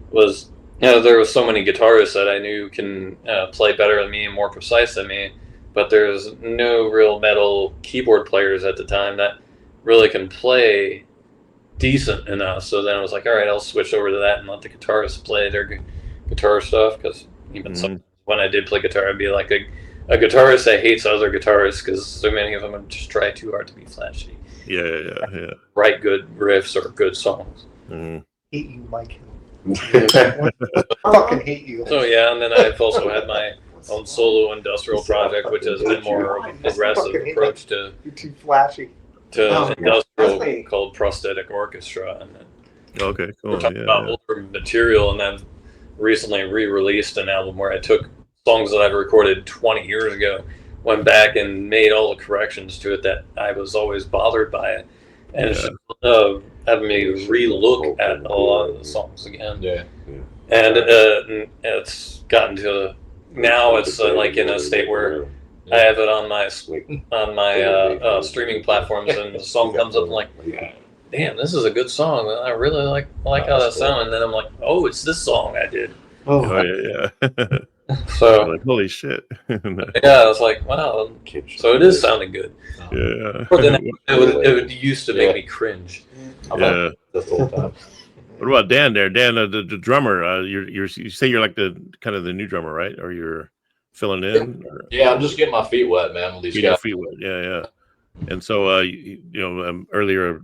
was there was so many guitarists that I knew can play better than me and more precise than me, but there's no real metal keyboard players at the time that really can play decent enough. So then I was like, all right, I'll switch over to that and let the guitarists play their guitar stuff, because even when I did play guitar, I'd be like a guitarist that hates other guitarists because so many of them would just try too hard to be flashy. Yeah. Write good riffs or good songs. Hate you, Mike. I fucking hate you. So and then I've also had my own solo industrial project, which has been more of a progressive approach to. You're too flashy. To industrial called Prosthetic Orchestra, and then cool. We're talking about older material, and then recently re-released an album where I took songs that I'd recorded 20 years ago, went back and made all the corrections to it that I was always bothered by it, and it's just, having me re-look at a lot of the songs again. And it's gotten to now it's like in a state where I have it on my streaming platforms, and the song comes up, and like, damn, this is a good song. I really like how that sounds. And then I'm like, oh, it's this song I did. Yeah. So like, holy shit. I was like, wow. So it is sounding good. Yeah. Or then it used to make me cringe. Yeah. What about Dan there? Dan, the drummer. You say you're like the kind of the new drummer, right? Or you're filling in? Or? Yeah, I'm just getting my feet wet, man. With these guys. Feet wet. Yeah. And so, earlier,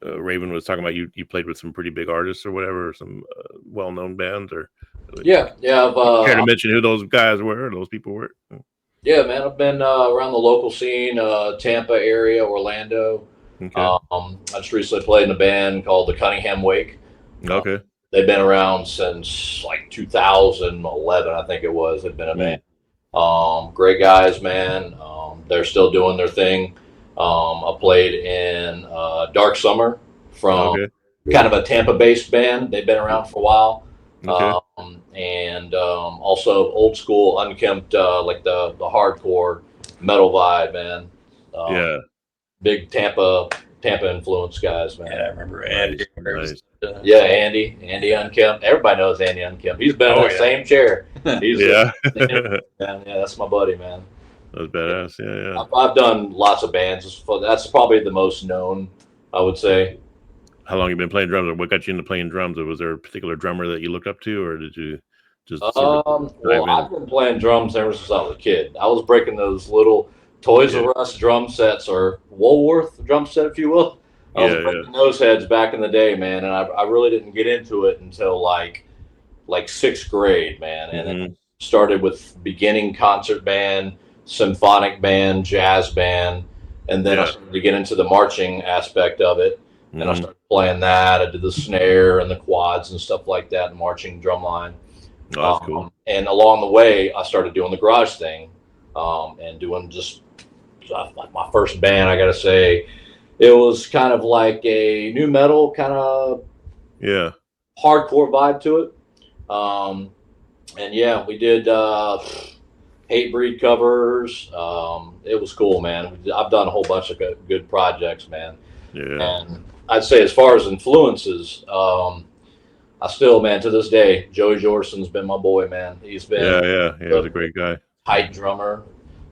Raven was talking about you played with some pretty big artists or whatever, some well-known bands, or yeah. Care to mention who those guys were? Or those people were? Yeah, man. I've been around the local scene, Tampa area, Orlando. Okay. I just recently played in a band called the Cunningham Wake. Okay. They've been around since like 2011, I think it was. They've been a band. Great guys, man. They're still doing their thing. I played in Dark Summer from kind of a Tampa-based band. They've been around for a while. And also old school, unkempt, like the hardcore metal vibe, man. Big Tampa influence guys, man. Yeah, I remember Andy. Nice. Yeah, Andy Unkempt. Everybody knows Andy Unkempt. He's been in the same chair. He's yeah. Yeah, that's my buddy, man. That's badass. Yeah. I've done lots of bands. That's probably the most known, I would say. How long you been playing drums, or what got you into playing drums? Or was there a particular drummer that you looked up to, or did you just well, I've been playing drums ever since I was a kid. I was breaking those little Toys R Us drum sets, or Woolworth drum set, if you will. I was breaking those heads back in the day, man, and I really didn't get into it until like 6th grade, man. And it started with beginning concert band, symphonic band, jazz band, and then I started to get into the marching aspect of it. And I started playing that. I did the snare and the quads and stuff like that, and marching drum line. Oh, that's cool. And along the way, I started doing the garage thing, and doing just like my first band. I got to say, it was kind of like a new metal kind of hardcore vibe to it. And yeah, we did Hatebreed covers. It was cool, man. I've done a whole bunch of good projects, man. Yeah. And I'd say as far as influences, I still, man, to this day, Joey Jordison's been my boy, man. He's been he's a great guy. Tight drummer,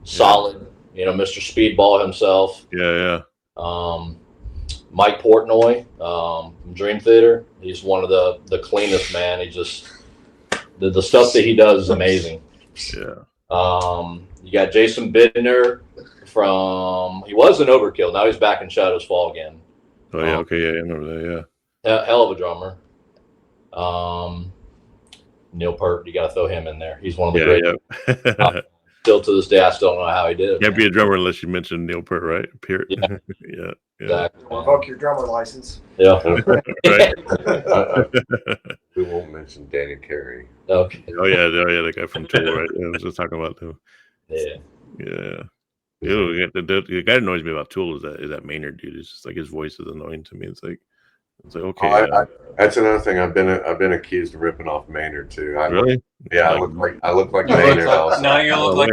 solid, Mr. Speedball himself. Mike Portnoy from Dream Theater. He's one of the cleanest, man. He just the stuff that he does is amazing. You got Jason Bidner he was in Overkill. Now he's back in Shadows Fall again. Oh yeah, I remember that. Hell of a drummer. Neil Peart, you got to throw him in there. He's one of the great. Still to this day, I still don't know how he did it. Can't be a drummer unless you mention Neil Peart, right? Peart. Yeah. Exactly. Revoke your drummer license. Yeah. We won't mention Danny Carey. Okay. Oh yeah, the guy from Tool, right? I was just talking about him. Yeah. The guy that annoys me about Tool is that Maynard dude. It's just like his voice is annoying to me. It's like okay. That's another thing. I've been accused of ripping off Maynard too. Really? Yeah, I look like Maynard. Also. Now you look like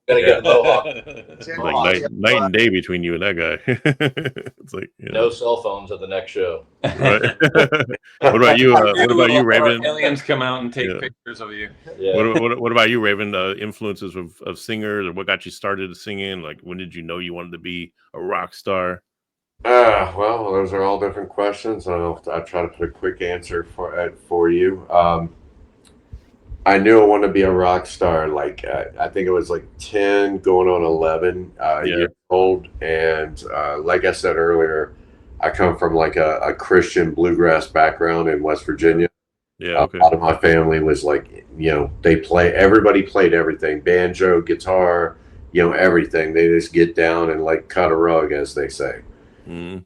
gotta get a mohawk. It's like night and day between you and that guy. It's like no cell phones at the next show. Right? What about you? What about you, Raven? Aliens come out and take pictures of you. Yeah. What about you, Raven? Influences of singers, or what got you started singing? Like, when did you know you wanted to be a rock star? Well, those are all different questions. I'll try to put a quick answer for you. I knew I wanted to be a rock star. Like I think it was like 10, going on 11 years old, and like I said earlier, I come from like a Christian bluegrass background in West Virginia. Yeah, okay. A lot of my family was like, everybody played everything: banjo, guitar, everything. They just get down and like cut a rug, as they say. And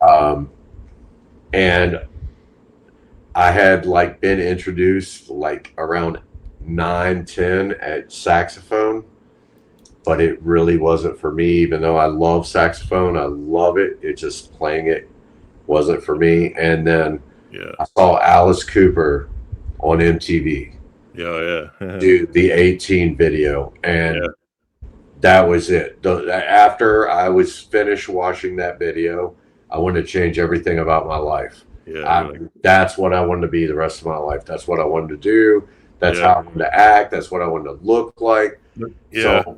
I had like been introduced like around 9, 10 at saxophone, but it really wasn't for me. Even though I love saxophone, I love it. It just playing it wasn't for me. And then I saw Alice Cooper on MTV. Do the 18 video, and that was it. After I was finished watching that video, I wanted to change everything about my life. That's what I wanted to be the rest of my life. That's what I wanted to do. That's how I wanted to act. That's what I wanted to look like. So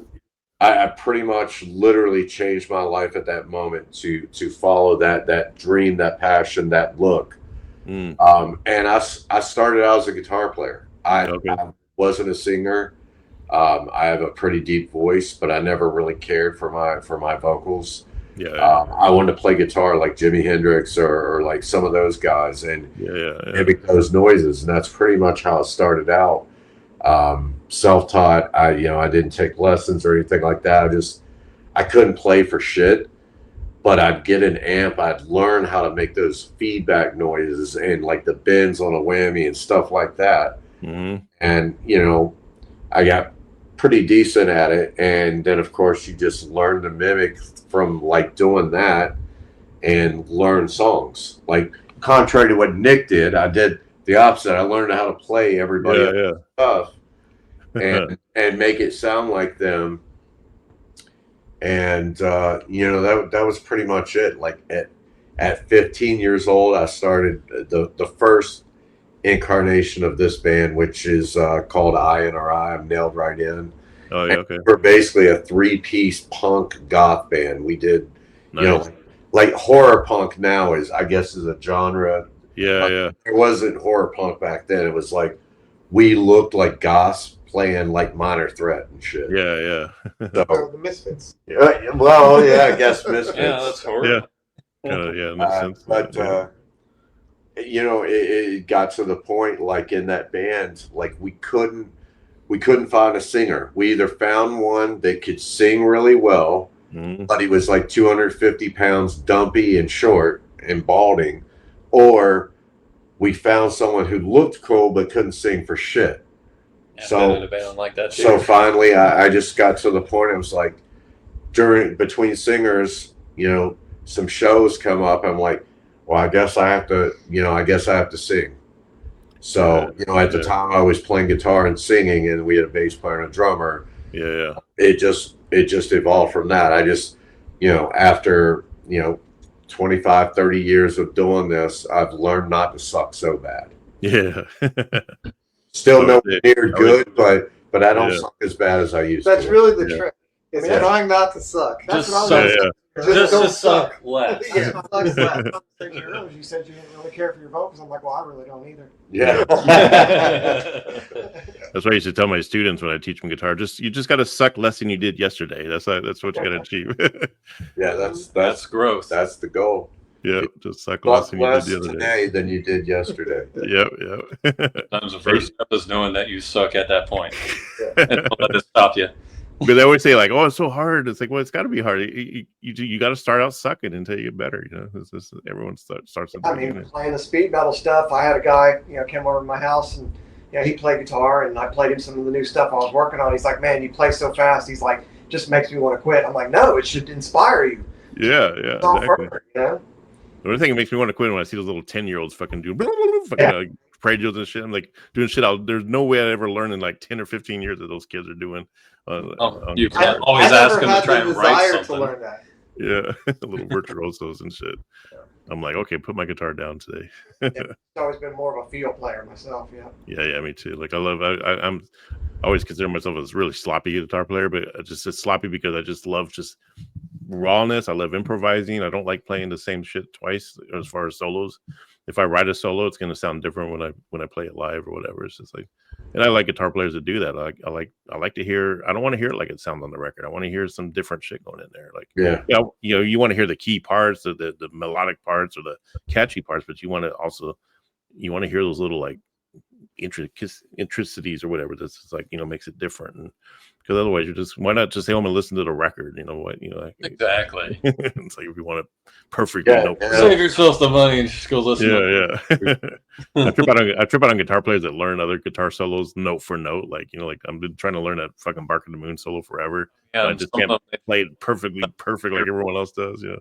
I pretty much literally changed my life at that moment to follow that dream, that passion, that look. And I started out as a guitar player. I wasn't a singer. I have a pretty deep voice, but I never really cared for my vocals. I wanted to play guitar like Jimi Hendrix or like some of those guys, and mimic those noises, and that's pretty much how it started out. Self-taught. I didn't take lessons or anything like that. I couldn't play for shit, but I'd get an amp. I'd learn how to make those feedback noises and like the bends on a whammy and stuff like that. And I got pretty decent at it, and then of course you just learn to mimic from like doing that and learn songs. Like, contrary to what Nick did, I did the opposite. I learned how to play everybody else's stuff and make it sound like them. And that was pretty much it. Like at 15 years old, I started the first incarnation of this band, which is called I&RI. I'm nailed right in. Oh yeah, okay. We're basically a 3-piece punk goth band. We did, you know, like horror punk now is, I guess, is a genre. Yeah. It wasn't horror punk back then. It was like we looked like goths playing like Minor Threat and shit. Yeah. So the Misfits. Well, yeah, I guess Misfits. Yeah, that's horrible. Yeah, makes sense. But you know, it got to the point, like in that band, like we couldn't find a singer. We either found one that could sing really well, but he was like 250 pounds, dumpy and short and balding, or we found someone who looked cool but couldn't sing for shit. Yeah, so finally, I just got to the point. I was like, between singers, you know, some shows come up. I'm like, well, I guess I have to sing. So, you know, at the time I was playing guitar and singing, and we had a bass player and a drummer. Yeah. It just evolved from that. I just, you know, after, you know, 25, 30 years of doing this, I've learned not to suck so bad. Yeah. Still nowhere near good, but I don't suck as bad as I used to. That's really the trick. It's trying not to suck. That's just what I was Just suck less. Yeah, suck less. You said you didn't really care for your vocals. I'm like, well, I really don't either. Yeah. That's what I used to tell my students when I teach them guitar. You just got to suck less than you did yesterday. That's what you got to achieve. Yeah, that's growth. That's the goal. Yeah, just suck less than you did the other today than you did yesterday. Yep. Sometimes the first step is knowing that you suck at that point. And don't let it stop you. But they always say like, "Oh, it's so hard." It's like, well, it's got to be hard. You got to start out sucking until you get better. You know, it's just, everyone starts. I mean, playing the speed metal stuff. I had a guy, you know, came over to my house and, you know, he played guitar and I played him some of the new stuff I was working on. He's like, "Man, you play so fast." He's like, "Just makes me want to quit." I'm like, "No, it should inspire you." Yeah, exactly. Perfect, you know? The only thing that makes me want to quit when I see those little 10-year-olds fucking do like parade drills and shit. I'm like doing shit. There's no way I ever learned in like 10 or 15 years that those kids are doing. You can always ask them to try and write something. To learn that. Yeah, little virtuosos and shit. I'm like, okay, put my guitar down today. It's always been more of a field player myself. Yeah, me too. Like I always consider myself as a really sloppy guitar player, but it's sloppy because I just love just rawness. I love improvising. I don't like playing the same shit twice as far as solos. If I write a solo, it's going to sound different when I play it live or whatever. It's just like, and I like guitar players that do that. I like to hear. I don't want to hear it like it sounds on the record. I want to hear some different shit going in there. Like, you want to hear the key parts, the melodic parts, or the catchy parts, but you want to hear those little like intricacies or whatever. That's just like, you know, makes it different. And because otherwise, why not just stay home and listen to the record? You know what? You know, exactly. It's like if you want it perfect, save yourself the money and just go listen. Yeah. I trip out on guitar players that learn other guitar solos note for note. Like, you know, like I've been trying to learn that fucking Bark of the Moon solo forever. Yeah, I just can't play it perfect like everyone else does. Yeah.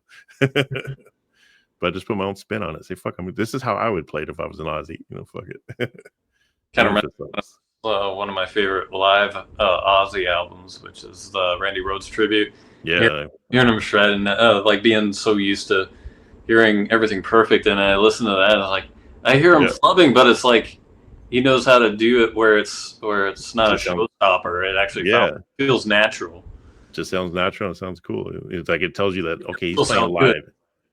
But I just put my own spin on it. Say, fuck, this is how I would play it if I was an Aussie. You know, fuck it. Kind of remember one of my favorite live Ozzy albums, which is the Randy Rhoads tribute. Yeah, hearing him shred and like being so used to hearing everything perfect, and I listen to that, and I hear him flubbing, but it's like he knows how to do it where it's not a showstopper. It actually feels natural. Just sounds natural. It sounds cool. It's like it tells you that he's playing live. Good.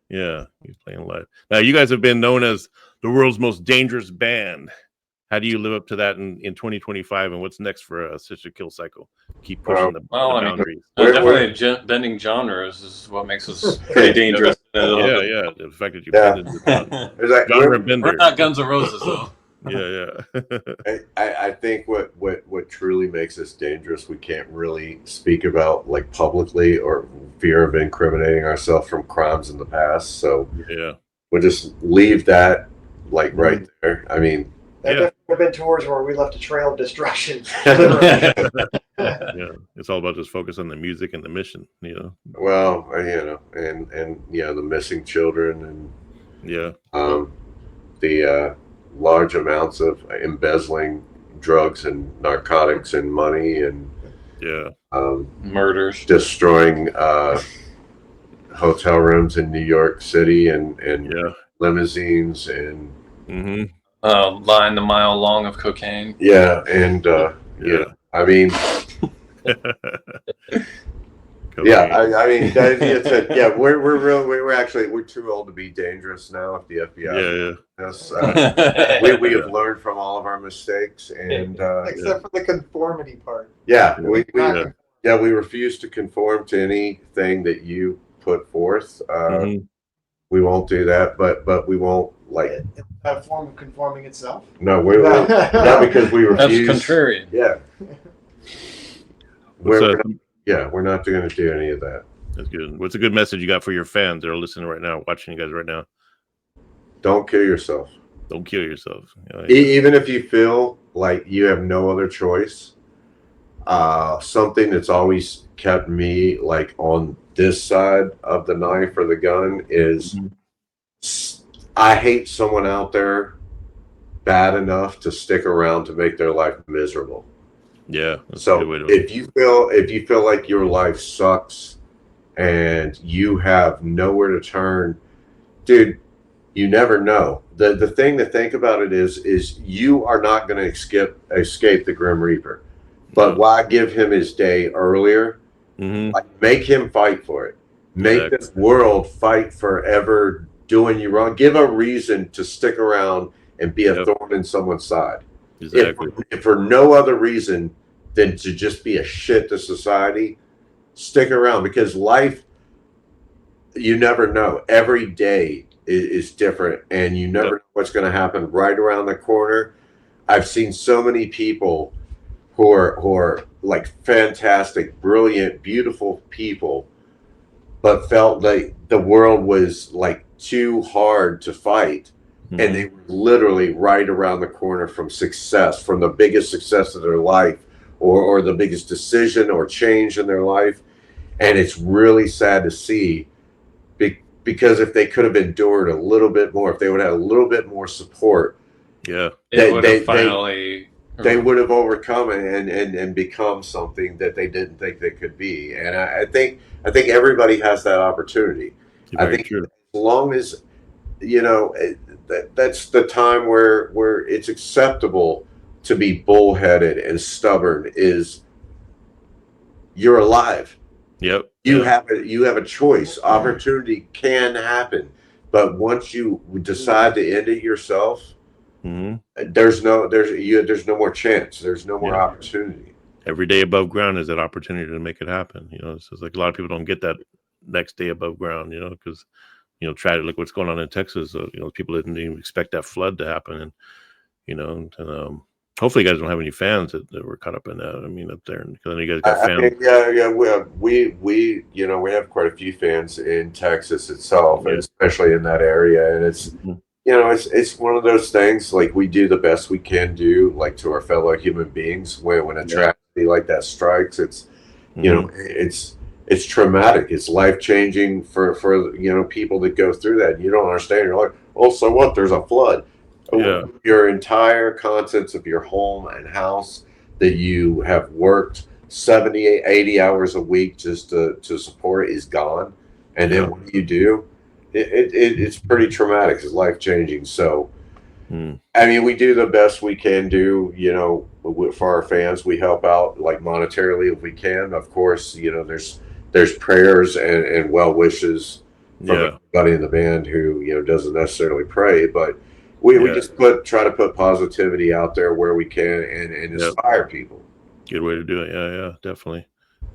Yeah, he's playing live. Now you guys have been known as the world's most dangerous band. How do you live up to that in 2025, and what's next for Sister Kill Cycle? Keep pushing the boundaries. Definitely bending genres is what makes us pretty dangerous. Yeah. The fact that you bended the genre bender. We're not Guns N' Roses though. Yeah. I think what truly makes us dangerous, we can't really speak about like publicly, or fear of incriminating ourselves from crimes in the past. So we'll just leave that like right there. I mean. There have been tours where we left a trail of destruction. Yeah, it's all about just focus on the music and the mission, you know. Well, you know, and the missing children, and the large amounts of embezzling drugs and narcotics and money, and murders, destroying hotel rooms in New York City, and limousines, and line the mile long of cocaine. Yeah, and yeah, I mean, yeah, I mean, yeah, we're too old to be dangerous now. If the FBI, we have learned from all of our mistakes, and except for the conformity part. Yeah, we refuse to conform to anything that you put forth. We won't do that, but we won't like a form of conforming itself. No, we're not, because we refuse. That's contrarian. Yeah, we're not going to do any of that. That's good. What's a good message you got for your fans that are listening right now, watching you guys right now? Don't kill yourself. Don't kill yourself. Even if you feel like you have no other choice. Something that's always kept me like on this side of the knife or the gun is I hate someone out there bad enough to stick around to make their life miserable. Yeah. So if you feel like your life sucks and you have nowhere to turn, dude, you never know. The thing to think about it is you are not going to escape the Grim Reaper. But why give him his day earlier? Like, make him fight for it. Make this world fight forever doing you wrong. Give a reason to stick around and be a thorn in someone's side. Exactly. If for no other reason than to just be a shit to society, stick around, because life, you never know. Every day is different, and you never know what's going to happen right around the corner. I've seen so many people who are like fantastic, brilliant, beautiful people, but felt like the world was like too hard to fight. And they were literally right around the corner from success, from the biggest success of their life, or the biggest decision or change in their life. And it's really sad to see, because if they could have endured a little bit more, if they would have had a little bit more support, they would have overcome and become something that they didn't think they could be. And I think everybody has that opportunity. I think as long as, you know, that's the time where it's acceptable to be bullheaded and stubborn, is you're alive. You have a choice. Opportunity can happen, but once you decide to end it yourself, there's no more chance. There's no more opportunity. Every day above ground is that opportunity to make it happen. You know, it's just like a lot of people don't get that next day above ground, you know, because, you know, try to look what's going on in Texas. You know, people didn't even expect that flood to happen. And, you know, and hopefully you guys don't have any fans that were caught up in that. I mean, up there, because you guys got fans. We you know, we have quite a few fans in Texas itself, and especially in that area. And it's, you know, it's one of those things, like, we do the best we can do, like, to our fellow human beings when a tragedy like that strikes. It's, you know, it's traumatic. It's life-changing for you know, people that go through that. And you don't understand. You're like, oh, so what? There's a flood. Your entire contents of your home and house that you have worked 70, 80 hours a week just to support is gone. And then what do? It's pretty traumatic. It's life-changing. So, I mean, we do the best we can do, you know, for our fans. We help out, like, monetarily if we can. Of course, you know, there's prayers and well wishes from everybody in the band who, you know, doesn't necessarily pray, but we just try to put positivity out there where we can and inspire people. Good way to do it. Yeah, definitely.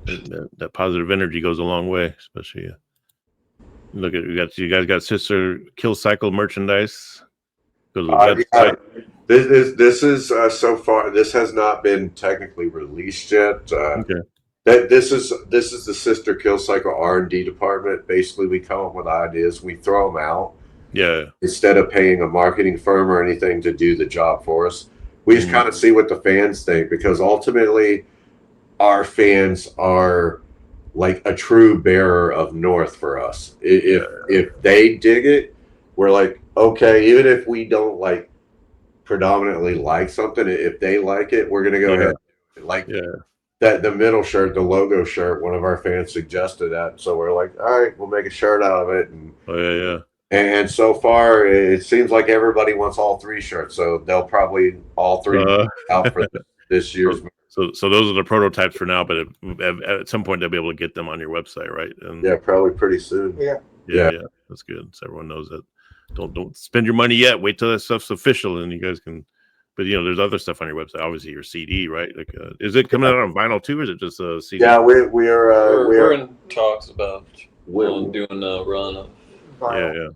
That positive energy goes a long way, especially. Look at you guys got Sister Kill Cycle merchandise. Go to the website. This is so far. This has not been technically released yet. This is the Sister Kill Cycle R&D department. Basically, we come up with ideas, we throw them out. Instead of paying a marketing firm or anything to do the job for us, we just kind of see what the fans think, because ultimately, our fans are like a true bearer of North for us. If they dig it, we're like, okay, even if we don't like predominantly like something, if they like it, we're gonna go ahead. Like that, the middle shirt, the logo shirt, one of our fans suggested that, so we're like, all right, we'll make a shirt out of it. And And so far, it seems like everybody wants all 3 shirts, so they'll probably all 3 out for this year's. So those are the prototypes for now, but at some point they'll be able to get them on your website, right? And yeah, probably pretty soon. Yeah, that's good. So everyone knows that. Don't spend your money yet. Wait till that stuff's official, and you guys can. But there's other stuff on your website. Obviously, your CD, right? Like, is it coming out on vinyl too, or is it just a CD? Yeah, we're in talks about doing a run of vinyl.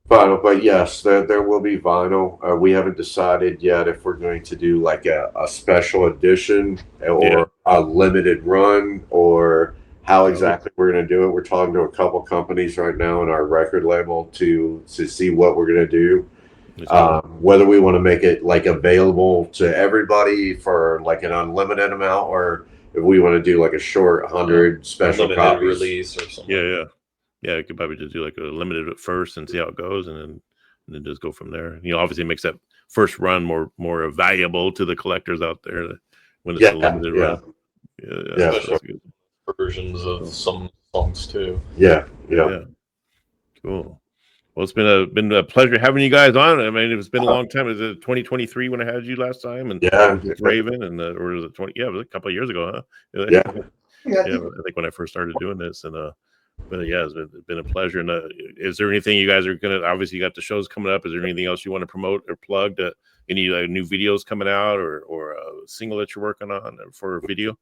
Vinyl, but yes, there will be vinyl. We haven't decided yet if we're going to do like a special edition or a limited run, or how exactly we're going to do it. We're talking to a couple companies right now in our record label to see what we're going to do. Whether we want to make it like available to everybody for like an unlimited amount, or if we want to do like a short 100 special copies release or something. Yeah, you could probably just do like a limited at first and see how it goes, and then just go from there. Obviously it makes that first run more valuable to the collectors out there when it's a limited run. Yeah. Especially versions of some songs too. Yeah. Cool. Well, it's been a pleasure having you guys on. I mean, it's been a long time. Is it 2023 when I had you last time? And Raven, and or was it 20? Yeah, it was a couple of years ago, huh? Yeah. I think when I first started doing this, and but yeah, it's been a pleasure. And is there anything you guys are gonna? Obviously, you got the shows coming up. Is there anything else you want to promote or plug? Any new videos coming out, or a single that you're working on for a video?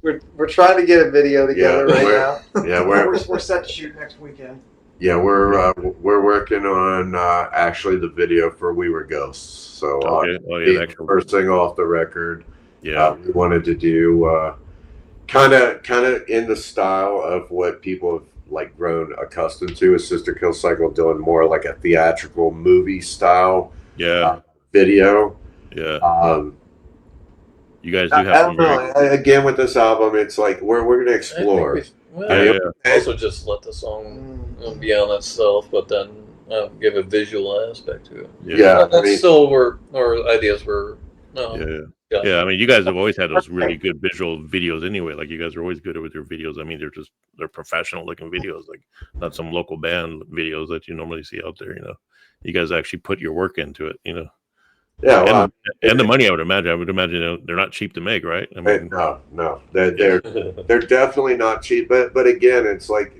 We're trying to get a video together right now. Yeah, we're set to shoot next weekend. Yeah, we're working on actually the video for "We Were Ghosts." So the first thing off the record. Yeah, we wanted to do kind of in the style of what people have like grown accustomed to. Is Sister Kill Cycle doing more like a theatrical movie style? Video. Yeah. You guys do have. I don't know. Again, with this album, it's like we're going to explore. Also just let the song be on itself, but then give a visual aspect to it. That's still where our ideas were. Yeah, I mean, you guys have always had those really good visual videos anyway. Like, you guys are always good with your videos. I mean, they're professional looking videos, like not some local band videos that you normally see out there. You guys actually put your work into it. Yeah, and the money, I would imagine they're not cheap to make, right? I mean, no, they're definitely not cheap. But again, it's like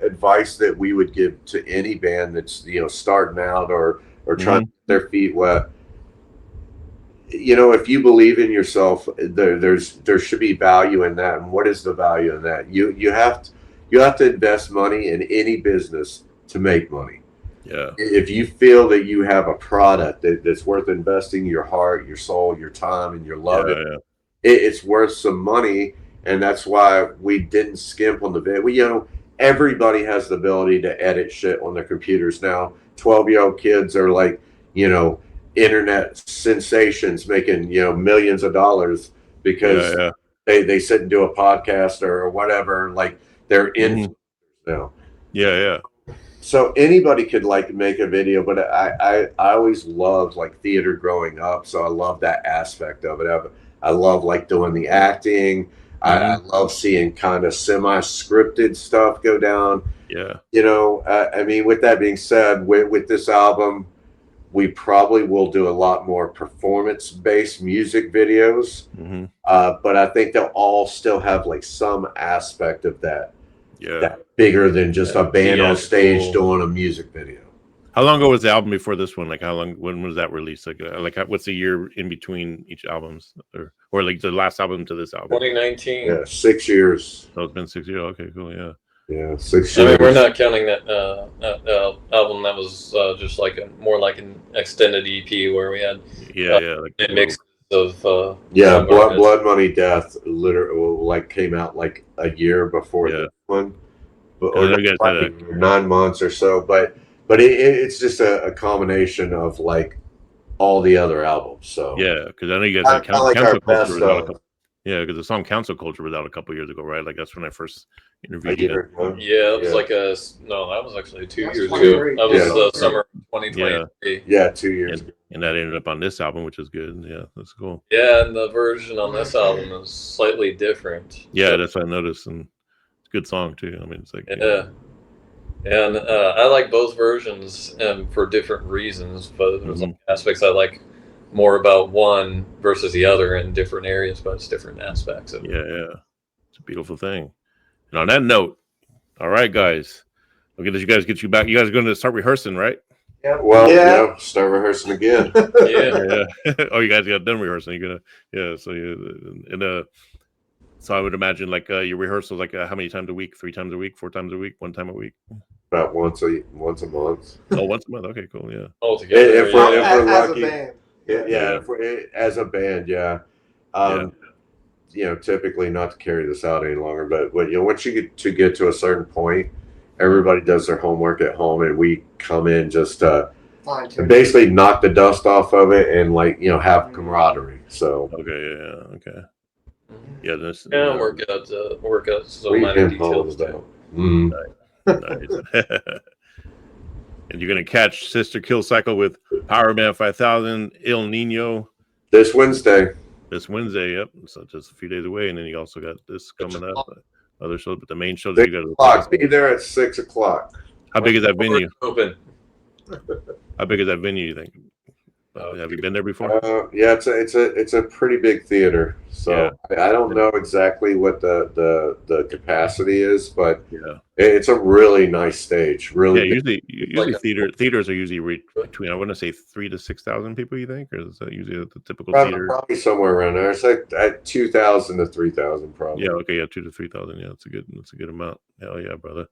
advice that we would give to any band that's starting out or trying to get their feet wet. If you believe in yourself, there should be value in that. And what is the value in that? You have to invest money in any business to make money. Yeah. If you feel that you have a product that's worth investing your heart, your soul, your time, and your love, it's worth some money. And that's why we didn't skimp on the video. Everybody has the ability to edit shit on their computers now. 12-year-old kids are like, internet sensations making, millions of dollars because they sit and do a podcast or whatever. Like, they're in now. Yeah. So anybody could like make a video, but I always loved like theater growing up. So I love that aspect of it. I love like doing the acting. I love seeing kind of semi-scripted stuff go down. Yeah. I mean, with that being said, with this album, we probably will do a lot more performance-based music videos. But I think they'll all still have like some aspect of that. Yeah. That bigger than just a band on stage doing a music video. How long ago was the album before this one? Like, when was that released? Like what's the year in between each albums, or like the last album to this album? 2019. Yeah, 6 years. So it's been 6 years. Okay, cool. Yeah, 6 years. I mean, we're not counting that album that was just like more like an extended EP where we had like a mix of Blood Money Death literally like came out like a year before this one, or like 9 months or so. But it's just a combination of like all the other albums. So because I know you guys had Council Culture was because the song Council Culture was out a couple years ago, right? Like, that's when I first interviewed you. That was like that was actually 2 years ago. That was the summer of 2023. Yeah, 2 years ago. And that ended up on this album, which is good. Yeah, that's cool. Yeah, and the version on this album is slightly different. Yeah, that's what I noticed, and it's a good song too. I mean, it's like And I like both versions for different reasons, but there's like aspects I like more about one versus the other in different areas, but it's different aspects of it. Yeah. It's a beautiful thing. And on that note, all right, guys, I'll get you back. You guys are going to start rehearsing, right? Yeah. Well, yeah. Start rehearsing again. Yeah. Oh, you guys got done rehearsing. You're gonna, So so I would imagine like your rehearsals, like how many times a week? 3 times a week? 4 times a week? 1 time a week? About once a month. Oh, once a month. Okay, cool. Yeah. All together. If we're lucky. As a band. Yeah. Typically not to carry this out any longer, but once you get to a certain point, everybody does their homework at home, and we come in just and basically knock the dust off of it and have camaraderie. So okay. Yeah, work out so many details too. Nice. And you're gonna catch Sister Kill Cycle with Power Man 5000 El Nino this Wednesday. Yep. So just a few days away, and then you also got this coming up. Other shows, but the main shows you got to be there at 6 o'clock. How big is that venue? Open. How big is that venue, you think? Have you been there before? Yeah, it's a pretty big theater. So I don't know exactly what the capacity is, but it's a really nice stage. Really, usually theaters are usually between, I want to say 3,000 to 6,000 people. You think, or is that usually the typical theater? Probably somewhere around there. It's like at 2,000 to 3,000, probably. Yeah, okay, 2,000 to 3,000. Yeah, that's a good amount. Hell yeah, brother.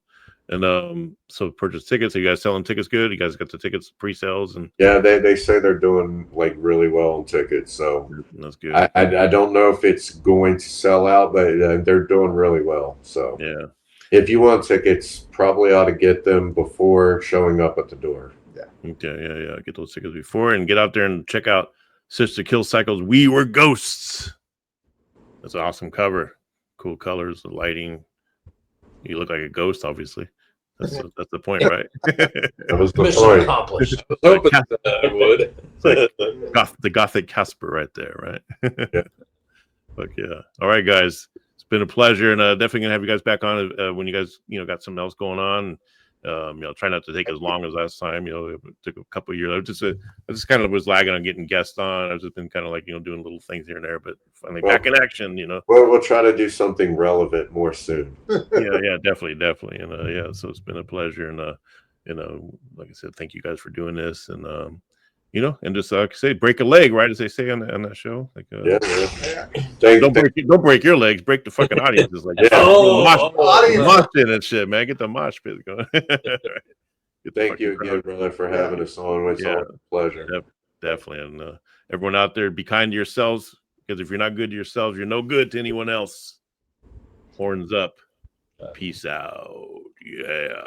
And so purchase tickets. Are you guys selling tickets good? You guys got the tickets pre-sales? And they say they're doing like really well on tickets. So that's good. I don't know if it's going to sell out, but they're doing really well. So yeah, if you want tickets, probably ought to get them before showing up at the door. Yeah. Okay. Yeah. Get those tickets before and get out there and check out Sister Kill Cycle's "We Were Ghosts." That's an awesome cover. Cool colors, the lighting. You look like a ghost, obviously. That's the point, right? That was the mission point. accomplished. I would. It's the gothic Casper right there, right? Yeah. But yeah. All right, guys. It's been a pleasure, and definitely gonna have you guys back on when you guys got something else going on. Try not to take as long as last time. It took a couple of years. I just kind of was lagging on getting guests on. I've just been kind of like doing little things here and there, but finally back in action. Well, we'll try to do something relevant more soon. yeah, definitely. And so it's been a pleasure, and like I said, thank you guys for doing this, and and just like I say, break a leg, right? As they say on that show, like don't break your legs, break the fucking audiences, like mosh pit and shit, man. Get the mosh pit going. Thank you again, brother, for having us on. It's all a pleasure. Definitely, and everyone out there, be kind to yourselves, because if you're not good to yourselves, you're no good to anyone else. Horns up, peace out, yeah.